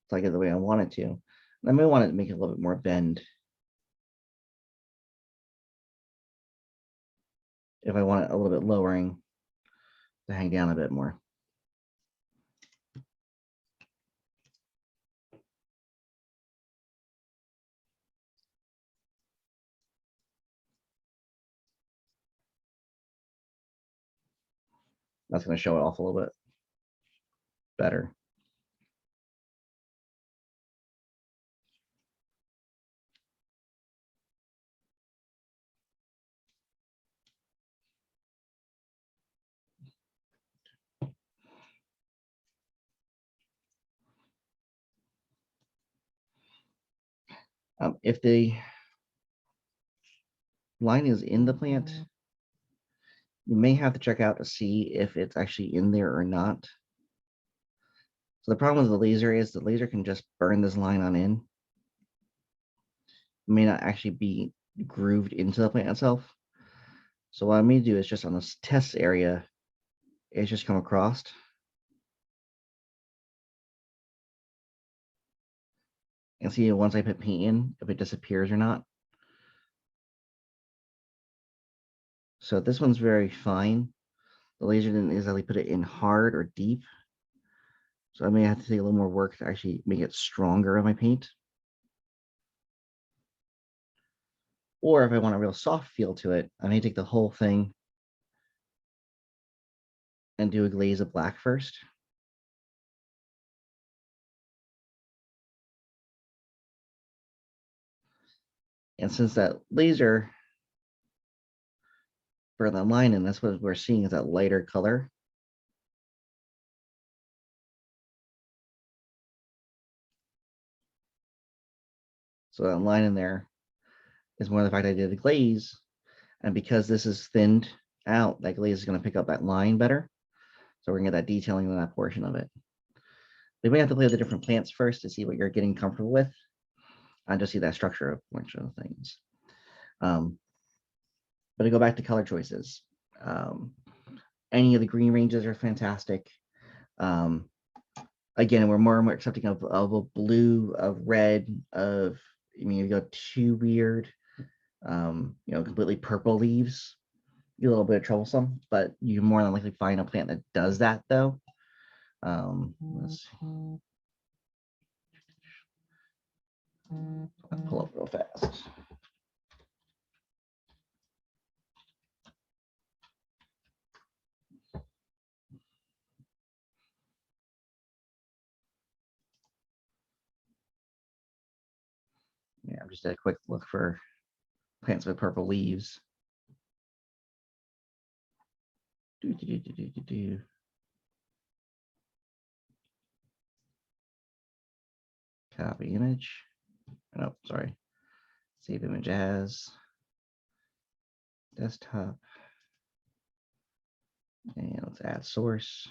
So I get the way I want it to. And I may want to make it a little bit more bend. If I want it a little bit lowering to hang down a bit more. That's going to show it off a little bit better. If the line is in the plant, you may have to check out to see if it's actually in there or not. So the problem with the laser is the laser can just burn this line on in. It may not actually be grooved into the plant itself. So what I may do is just on this test area, it's just come across. And see once I put paint in, if it disappears or not. So this one's very fine. The laser didn't exactly put it in hard or deep. So I may have to take a little more work to actually make it stronger in my paint. Or if I want a real soft feel to it, I may take the whole thing and do a glaze of black first. And since that laser burned the line in, that's what we're seeing is that lighter color. So that line in there is more the fact I did the glaze. And because this is thinned out, that glaze is going to pick up that line better. So we're going to get that detailing in that portion of it. We may have to play with the different plants first to see what you're getting comfortable with. And just see that structure of a bunch of things. But to go back to color choices, any of the green ranges are fantastic. Again, we're more and more accepting of a blue, of red, of, I mean, you go too weird, completely purple leaves, be a little bit troublesome, but you more than likely find a plant that does that though. Let's pull up real fast. Yeah, just a quick look for plants with purple leaves. Copy image. Oh, sorry. Save image as desktop. And let's add source.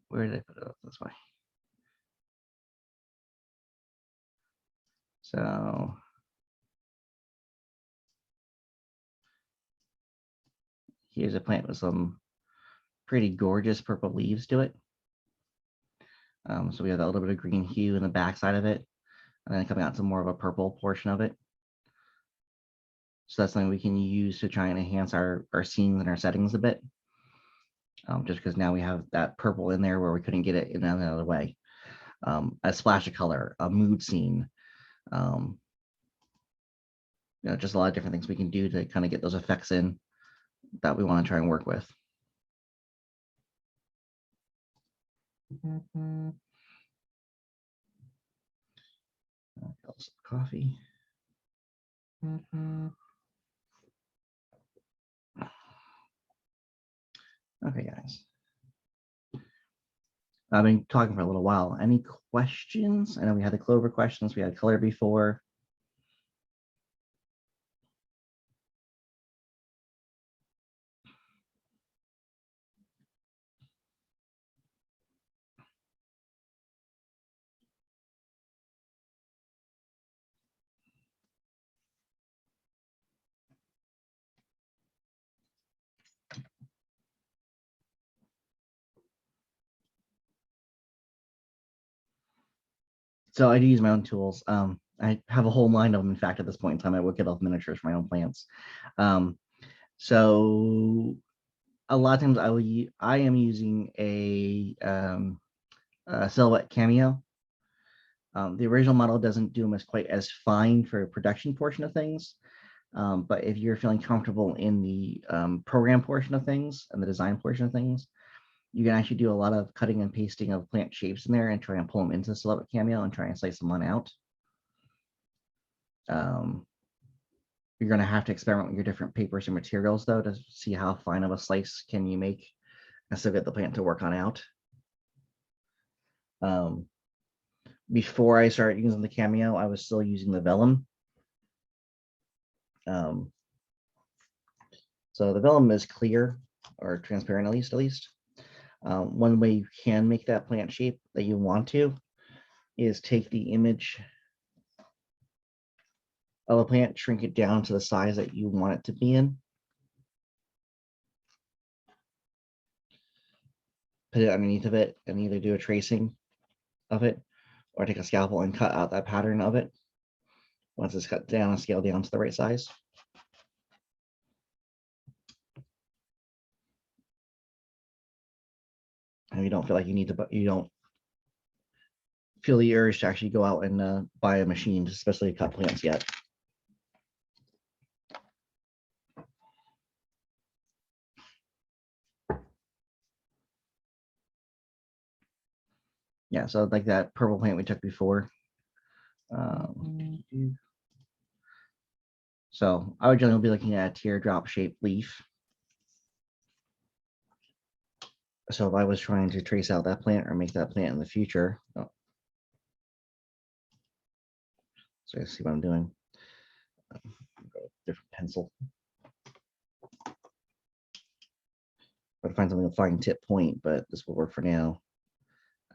Where did I put it up this way? So here's a plant with some pretty gorgeous purple leaves to it. So we have a little bit of green hue in the back side of it, and then coming out to more of a purple portion of it. So that's something we can use to try and enhance our scenes and our settings a bit. Just because now we have that purple in there where we couldn't get it in any other way. A splash of color, a mood scene, just a lot of different things we can do to kind of get those effects in that we want to try and work with. Coffee. Okay, guys. I've been talking for a little while. Any questions? I know we had the Clover questions. We had color before. So I do use my own tools. I have a whole line of them. In fact, at this point in time, I would get off miniatures for my own plants. So a lot of times I am using a silhouette cameo. The original model doesn't do them as quite as fine for production portion of things. But if you're feeling comfortable in the program portion of things and the design portion of things, you can actually do a lot of cutting and pasting of plant shapes in there and try and pull them into silhouette cameo and try and slice them on out. You're going to have to experiment with your different papers and materials, though, to see how fine of a slice can you make and still get the plant to work on out. Before I started using the cameo, I was still using the Vellum. So the Vellum is clear or transparent, at least. One way you can make that plant shape that you want to is take the image of a plant, shrink it down to the size that you want it to be in. Put it underneath of it and either do a tracing of it or take a scalpel and cut out that pattern of it. Once it's cut down and scaled down to the right size. And you don't feel like you don't feel the urge to actually go out and buy a machine, especially cut plants yet. Yeah, so like that purple plant we took before. So I would generally be looking at a teardrop shaped leaf. So if I was trying to trace out that plant or make that plant in the future, so you see what I'm doing. Different pencil. I'd find something a fine tip point, but this will work for now.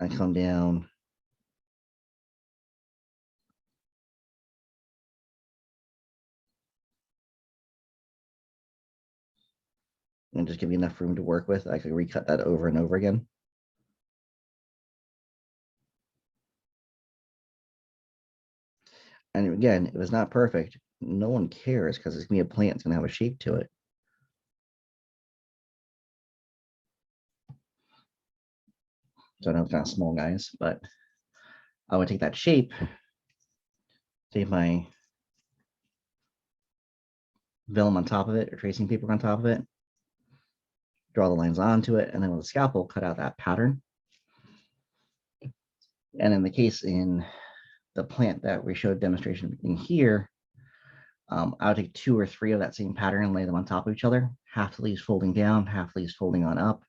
I come down. And just give you enough room to work with. I could recut that over and over again. And again, if it's not perfect, no one cares because it's gonna be a plant, it's gonna have a shape to it. So I know it's kind of small, guys, but I would take that shape, take my vellum on top of it or tracing paper on top of it, draw the lines onto it, and then with a scalpel, cut out that pattern. And in the case in the plant that we showed demonstration in here, I would take 2 or 3 of that same pattern and lay them on top of each other, half the leaves folding down, half the leaves folding on up.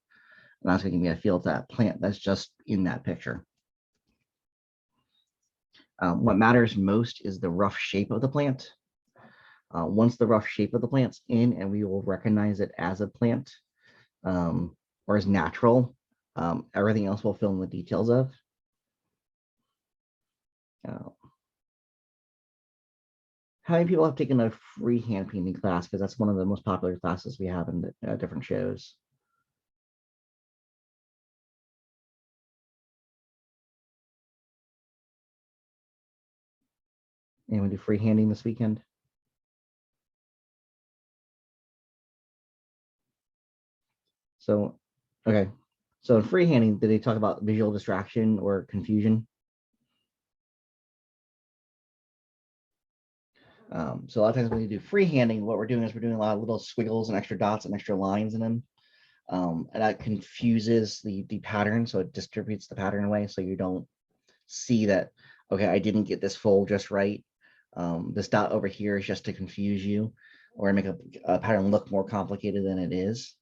And that's going to give me a feel of that plant that's just in that picture. What matters most is the rough shape of the plant. Once the rough shape of the plant's in, and we will recognize it as a plant or as natural, everything else will fill in the details of. How many people have taken a free hand painting class? Because that's one of the most popular classes we have in the, different shows. Anyone do freehanding this weekend? So, okay. So in freehanding, did they talk about visual distraction or confusion? So a lot of times when you do freehanding, what we're doing is we're doing a lot of little squiggles and extra dots and extra lines in them. And that confuses the pattern. So it distributes the pattern away. So you don't see that, okay, I didn't get this fold just right. This dot over here is just to confuse you or make a pattern look more complicated than it is.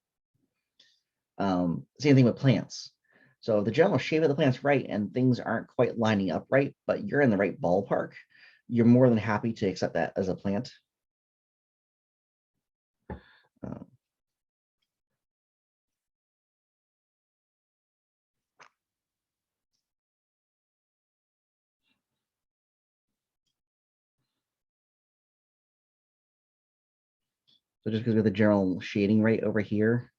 Same thing with plants. So the general shape of the plant's right and things aren't quite lining up right, but you're in the right ballpark. You're more than happy to accept that as a plant. So just because we have the general shading right over here,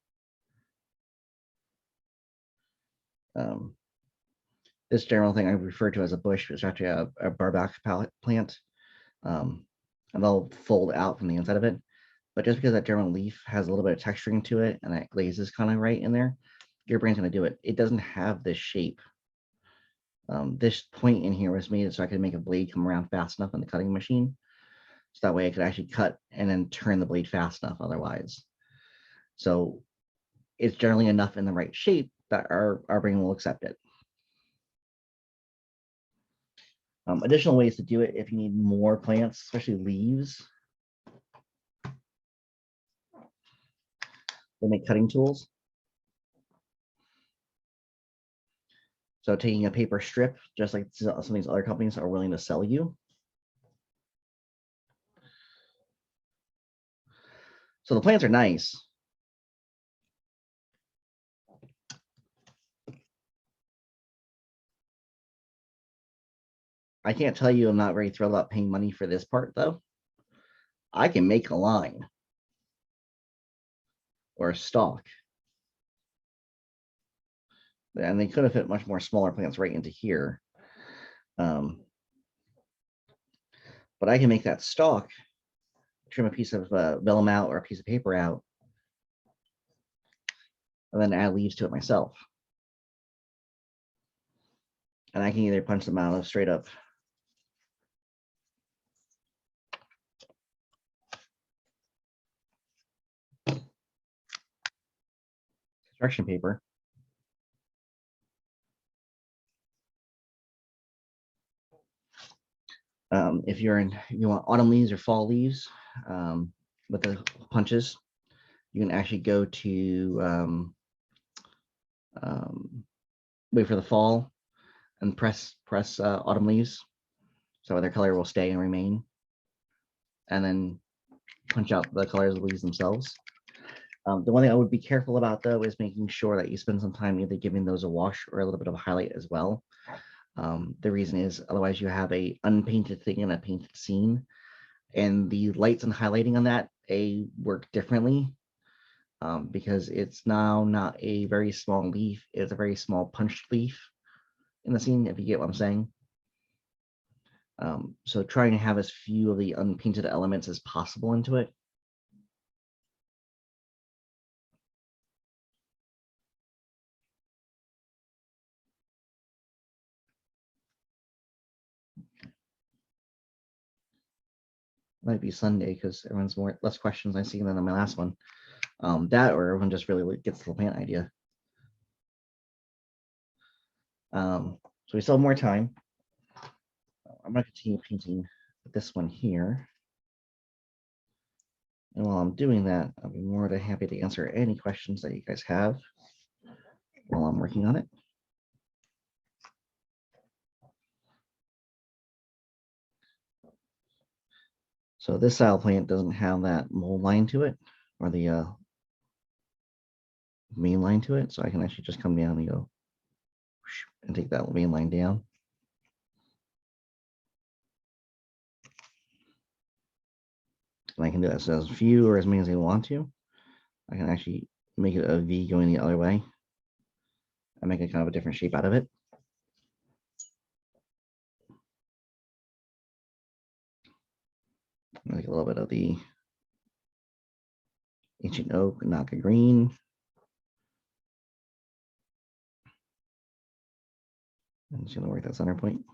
this general thing I refer to as a bush is actually a barbac plant. And they'll fold out from the inside of it. But just because that general leaf has a little bit of texturing to it and that glazes kind of right in there, your brain's going to do it. It doesn't have this shape. This point in here was made so I could make a blade come around fast enough on the cutting machine. So that way I could actually cut and then turn the blade fast enough otherwise. So it's generally enough in the right shape that our brain will accept it. Additional ways to do it if you need more plants, especially leaves. They make cutting tools. So taking a paper strip, just like some of these other companies are willing to sell you. So the plants are nice. I can't tell you I'm not very thrilled about paying money for this part though. I can make a line or a stalk. And they could have fit much more smaller plants right into here. But I can make that stalk, trim a piece of vellum out or a piece of paper out, and then add leaves to it myself. And I can either punch them out of straight up construction paper. If you want autumn leaves or fall leaves with the punches, you can actually go to wait for the fall and press autumn leaves so their color will stay and remain, and then punch out the colors of the leaves themselves. The one thing I would be careful about though is making sure that you spend some time either giving those a wash or a little bit of a highlight as well. The reason is otherwise you have a unpainted thing and a painted scene, and the lights and highlighting on that work differently because it's now not a very small leaf, it's a very small punched leaf in the scene, if you get what I'm saying. So trying to have as few of the unpainted elements as possible into it. Might be Sunday because everyone's less questions I see than on my last one. That or everyone just really gets the plant idea. So we still have more time. I'm going to continue painting this one here. And while I'm doing that, I'll be more than happy to answer any questions that you guys have while I'm working on it. So this style plant doesn't have that mold line to it or the main line to it. So I can actually just come down and go and take that main line down. And I can do that so as few or as many as I want to. I can actually make it a V going the other way. I make a kind of a different shape out of it. Make a little bit of the ancient oak, Naka green. I'm just going to work that center point.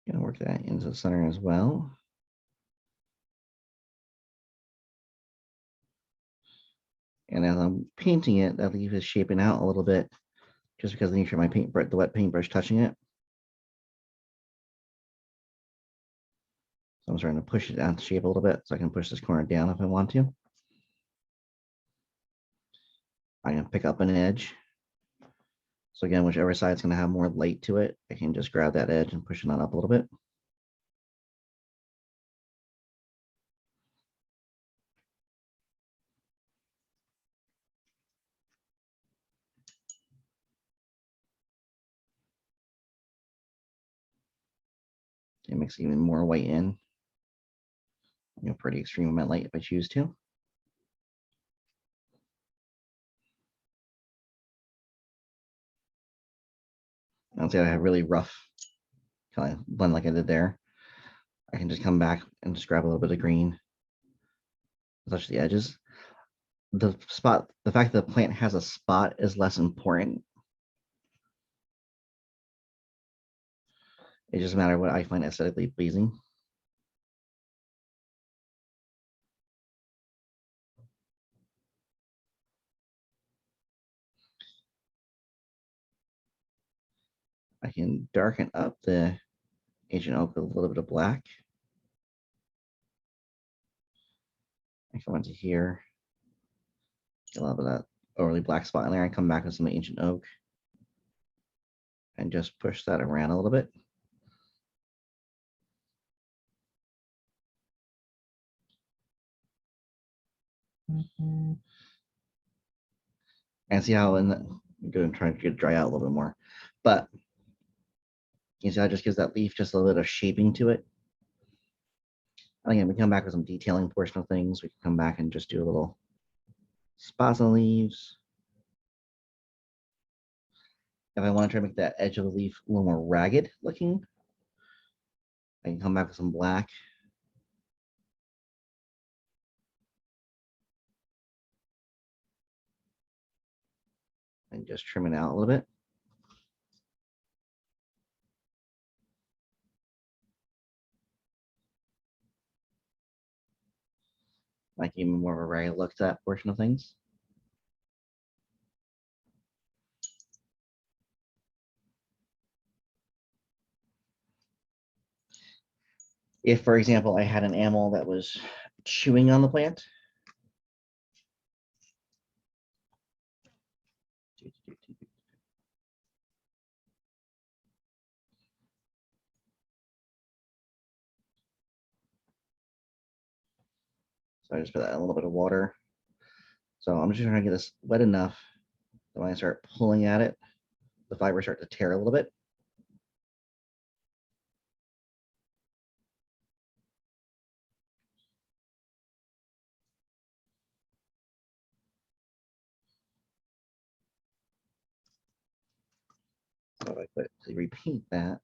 Gonna work that into the center as well. And as I'm painting it, that leaf is shaping out a little bit just because of the nature of my paintbrush, the wet paintbrush touching it. So I'm starting to push it out to shape a little bit so I can push this corner down if I want to. I can pick up an edge. So again, whichever side's going to have more light to it, I can just grab that edge and push it on up a little bit. It makes even more white in. Pretty extreme amount of light if I choose to. I'll say I have really rough kind of blend like I did there. I can just come back and just grab a little bit of green, touch the edges. The fact that the plant has a spot is less important. It just matters what I find aesthetically pleasing. I can darken up the ancient oak with a little bit of black. I come into here, get a little bit of that overly black spot in there. I come back with some ancient oak and just push that around a little bit. And see how in the, I'm going to try to get it dry out a little bit more, but you see how it just gives that leaf just a little bit of shaping to it. And again, we come back with some detailing portion of things. We can come back and just do a little spots on the leaves. If I want to try to make that edge of the leaf a little more ragged looking, I can come back with some black. And just trim it out a little bit. Like even more of a ragged look to that portion of things. If, for example, I had an animal that was chewing on the plant, so I just put that in a little bit of water. So I'm just trying to get this wet enough that when I start pulling at it, the fibers start to tear a little bit. So if I repaint that,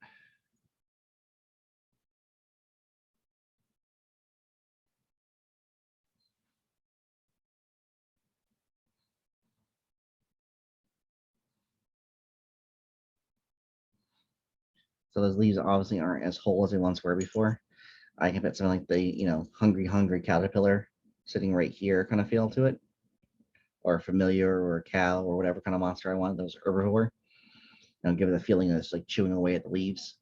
so those leaves obviously aren't as whole as they once were before. I can put something like the, hungry caterpillar sitting right here kind of feel to it, or familiar or cow or whatever kind of monster I want, those herbivore. Give it a feeling of it's like chewing away at the leaves.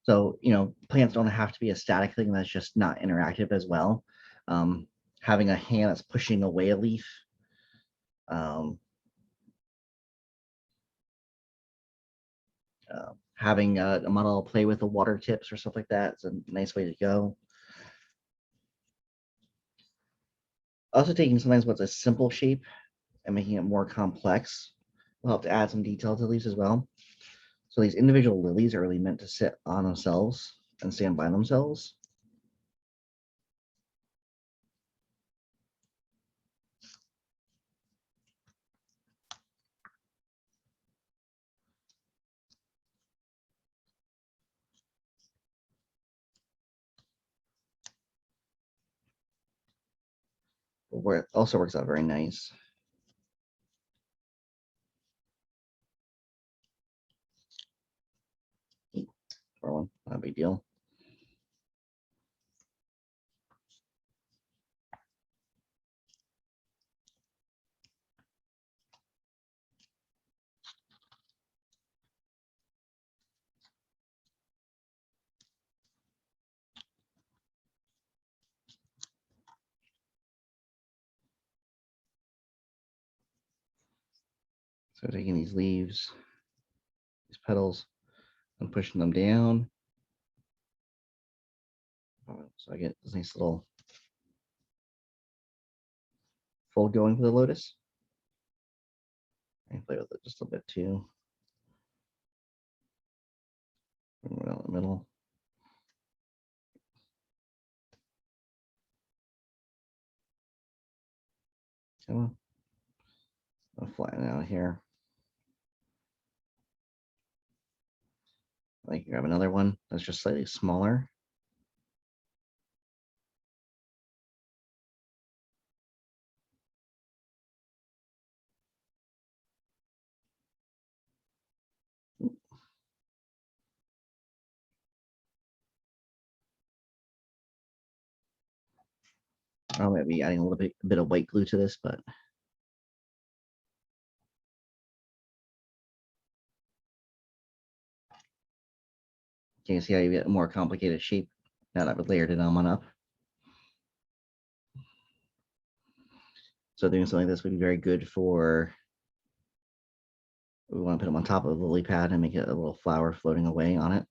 So, plants don't have to be a static thing that's just not interactive as well. Having a hand that's pushing away a leaf, having a model play with the water tips or stuff like that is a nice way to go. Also taking sometimes what's a simple shape and making it more complex will help to add some detail to the leaves as well. So these individual lilies are really meant to sit on themselves and stand by themselves. Where it also works out very nice. For one, not a big deal. So taking these leaves, these petals, and pushing them down. So I get this nice little fold going for the lotus. I can play with it just a bit too. Bring it out in the middle. Come on. I'll flatten out here. I can grab another one that's just slightly smaller. I might be adding a bit of white glue to this, but can you see how you get a more complicated shape now that I've layered it on up? So doing something like this would be very good for, we want to put them on top of the lily pad and make it a little flower floating away on it.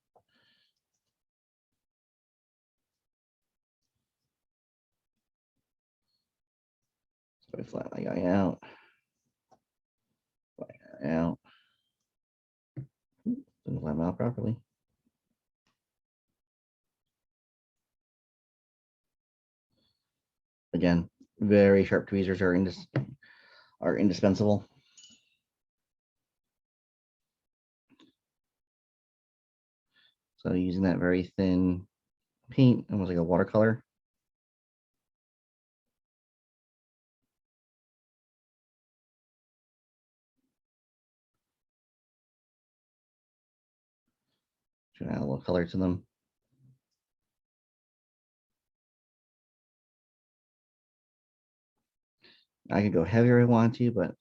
So we flatten that guy out. Flatten that out. Didn't flatten out properly. Again, very sharp tweezers are indispensable. So using that very thin paint, almost like a watercolor. Should add a little color to them. I could go heavier if I want to, but I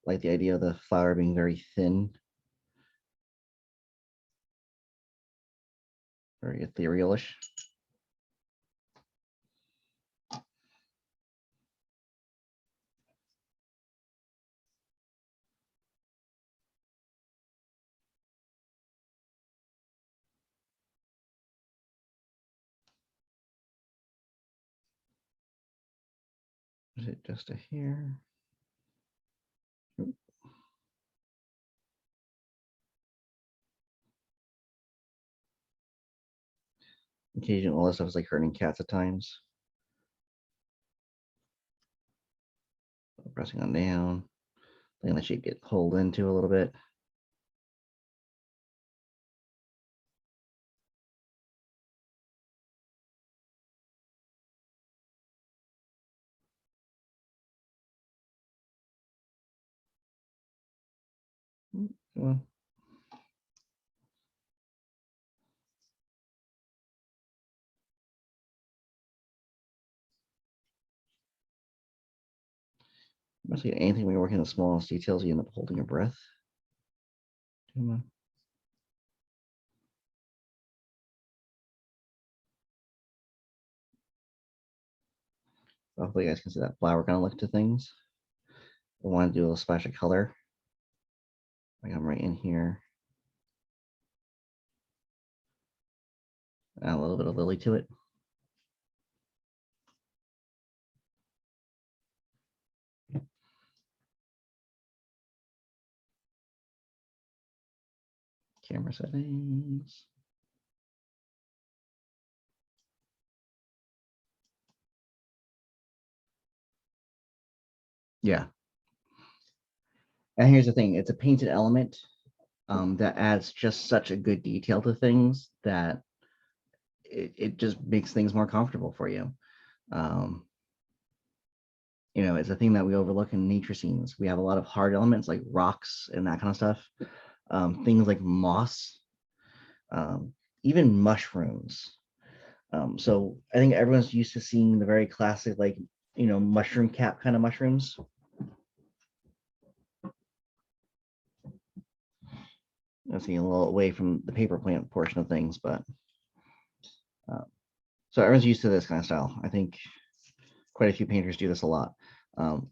like the idea of the flower being very thin. Very ethereal-ish. Is it just a hair? Occasionally, all this stuff is like hurting cats at times. Pressing on down, letting the shape get pulled into a little bit. Come on. Mostly anything when you're working on the smallest details, you end up holding your breath. Come on. Hopefully you guys can see that flower kind of look to things. I want to do a little splash of color. Like I'm right in here. Add a little bit of lily to it. Camera settings. Yeah. And here's the thing, it's a painted element that adds just such a good detail to things that it just makes things more comfortable for you. You know, it's a thing that we overlook in nature scenes. We have a lot of hard elements like rocks and that kind of stuff. Things like moss, even mushrooms. So I think everyone's used to seeing the very classic, like, you know, mushroom cap kind of mushrooms. That's getting a little away from the paper plant portion of things, but so everyone's used to this kind of style. I think quite a few painters do this a lot.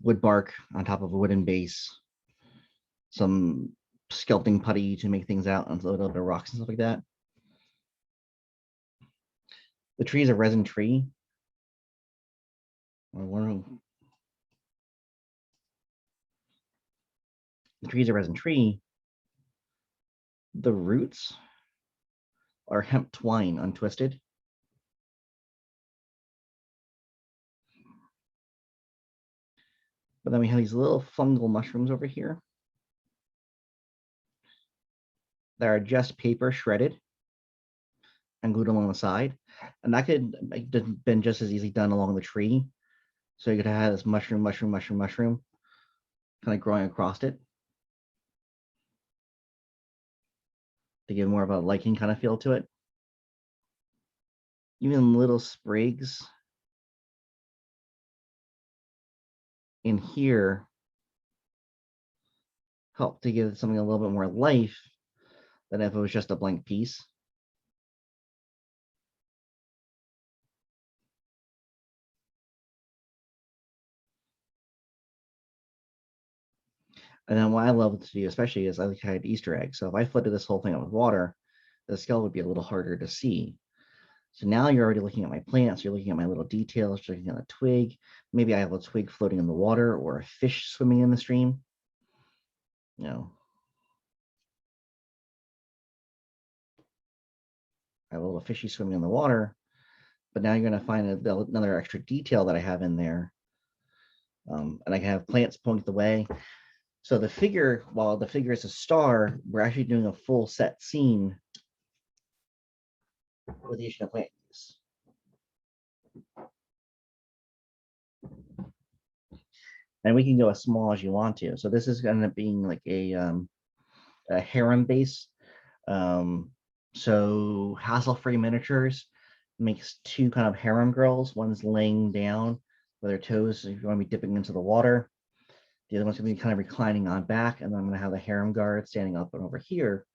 Wood bark on top of a wooden base. some sculpting putty to make things out and a little bit of rocks and stuff like that. The tree is a resin tree. The tree is a resin tree. The roots are hemp twine untwisted. But then we have these little fungal mushrooms over here that are just paper shredded and glued along the side. And that could have been just as easily done along the tree. So you could have this mushroom kind of growing across it to give more of a lichen kind of feel to it. Even little sprigs in here help to give something a little bit more life than if it was just a blank piece. And then what I love to do, especially, is I like to hide Easter eggs. So if I flooded this whole thing up with water, the skull would be a little harder to see. So now you're already looking at my plants, you're looking at my little details, you're looking at a twig. Maybe I have a twig floating in the water or a fish swimming in the stream. You know, I have a little fishy swimming in the water, but now you're going to find another extra detail that I have in there. And I can have plants point the way. So the figure, while the figure is a star, we're actually doing a full set scene with the addition of plant use. And we can go as small as you want to. So this is going to end up being like a harem base. So hassle-free miniatures makes two kind of harem girls. One's laying down with her toes, if you want to be dipping into the water. The other one's going to be kind of reclining on back, and then I'm going to have the harem guard standing up and over here.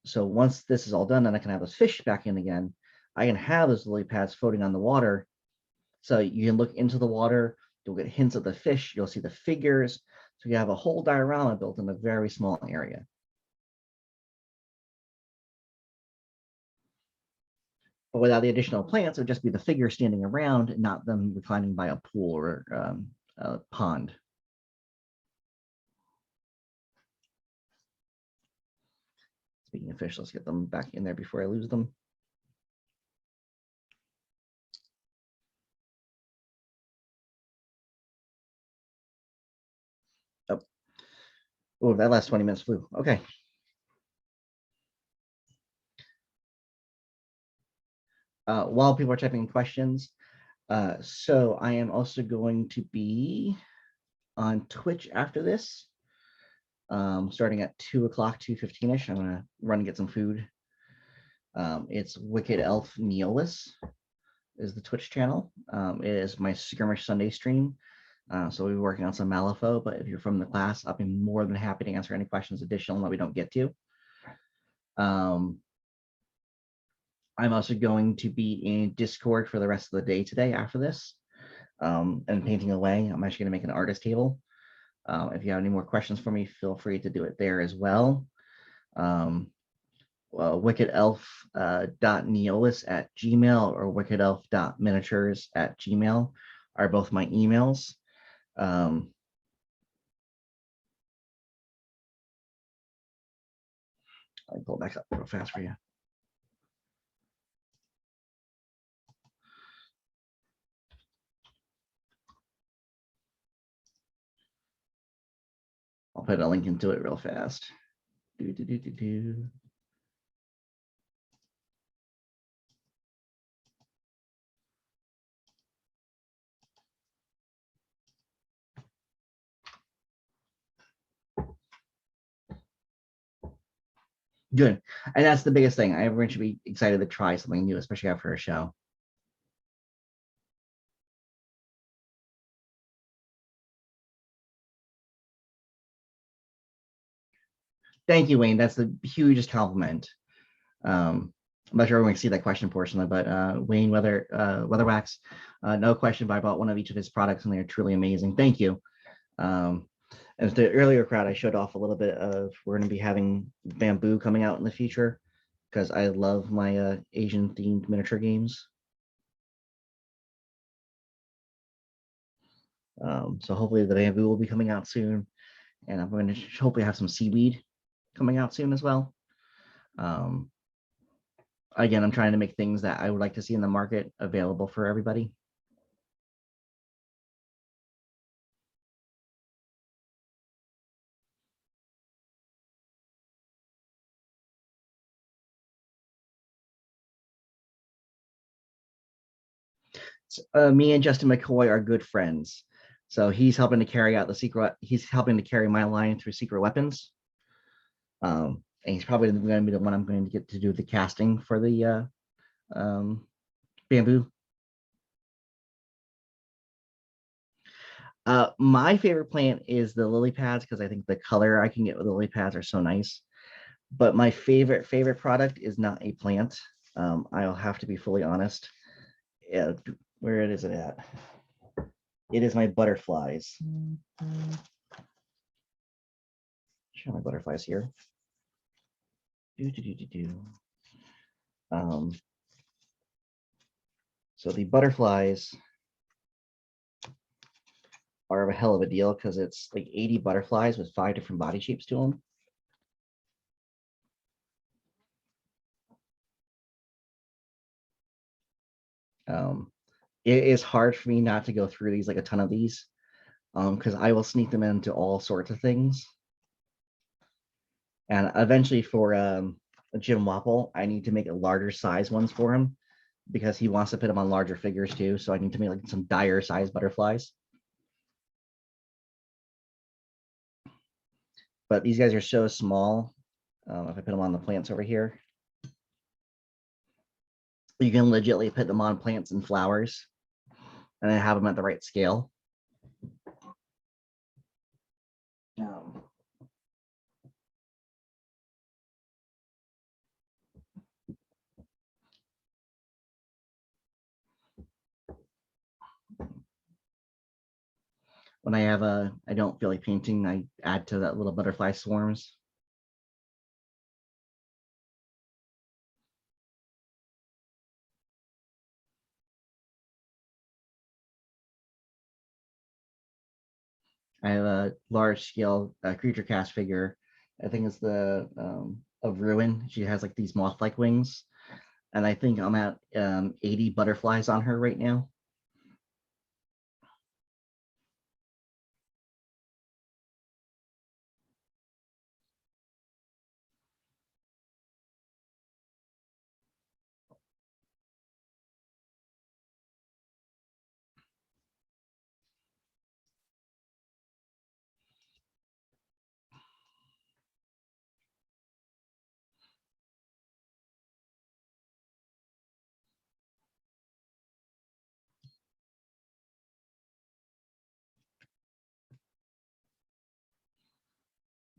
So once this is all done, then I can have those fish back in again. I can have those lily pads floating on the water. So you can look into the water, you'll get hints of the fish, you'll see the figures. So you have a whole diorama built in a very small area. But without the additional plants, it would just be the figure standing around, not them reclining by a pool or a pond. Speaking of fish, let's get them back in there before I lose them. Oh, that last 20 minutes flew. Okay. While people are typing in questions, so I am also going to be on Twitch after this, starting at 2 o'clock, 2:15ish. I'm gonna run and get some food. It's Wicked Elf Neolus is the Twitch channel. It is my Skirmish Sunday stream. So we'll be working on some Malifaux, but if you're from the class, I'll be more than happy to answer any questions additional that we don't get to. I'm also going to be in Discord for the rest of the day today after this, and painting away. I'm actually going to make an artist table. If you have any more questions for me, feel free to do it there as well. wickedelf.neolus@gmail or wickedelf.miniatures@gmail are both my emails. I pull back up real fast for you. I'll put a link into it real fast. Good. And that's the biggest thing. Everyone should be excited to try something new, especially after a show. Thank you, Wayne. That's the hugest compliment. I'm not sure everyone can see that question portion, but Wayne Weatherwax, no question, but I bought one of each of his products and they are truly amazing. Thank you. And the earlier crowd, I showed off a little bit of we're going to be having bamboo coming out in the future because I love my Asian themed miniature games. So hopefully the bamboo will be coming out soon, and I'm going to hopefully have some seaweed coming out soon as well. Again, I'm trying to make things that I would like to see in the market available for everybody. Me and Justin McCoy are good friends. So he's helping to carry out the secret. He's helping to carry my line through secret weapons. And he's probably going to be the one I'm going to get to do the casting for the bamboo. My favorite plant is the lily pads because I think the color I can get with the lily pads are so nice. But my favorite product is not a plant. I'll have to be fully honest. Where is it at? It is my butterflies. Show my butterflies here. So the butterflies are a hell of a deal because it's like 80 butterflies with 5 different body shapes to them. It is hard for me not to go through these, like a ton of these, because I will sneak them into all sorts of things. And eventually for Jim Wapple, I need to make a larger size ones for him because he wants to put them on larger figures too. So I need to make like some dire size butterflies. But these guys are so small. If I put them on the plants over here, you can legitimately put them on plants and flowers and then have them at the right scale. When I have I don't feel like painting, I add to that little butterfly swarms. I have a large scale creature cast figure. I think it's the of Ruin. She has like these moth-like wings. And I think I'm at 80 butterflies on her right now.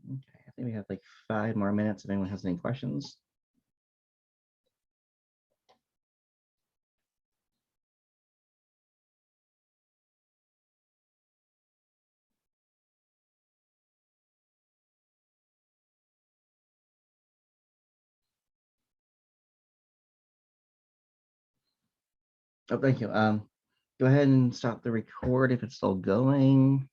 Okay, I think we have like 5 more minutes if anyone has any questions. Oh, thank you. Go ahead and stop the record if it's still going.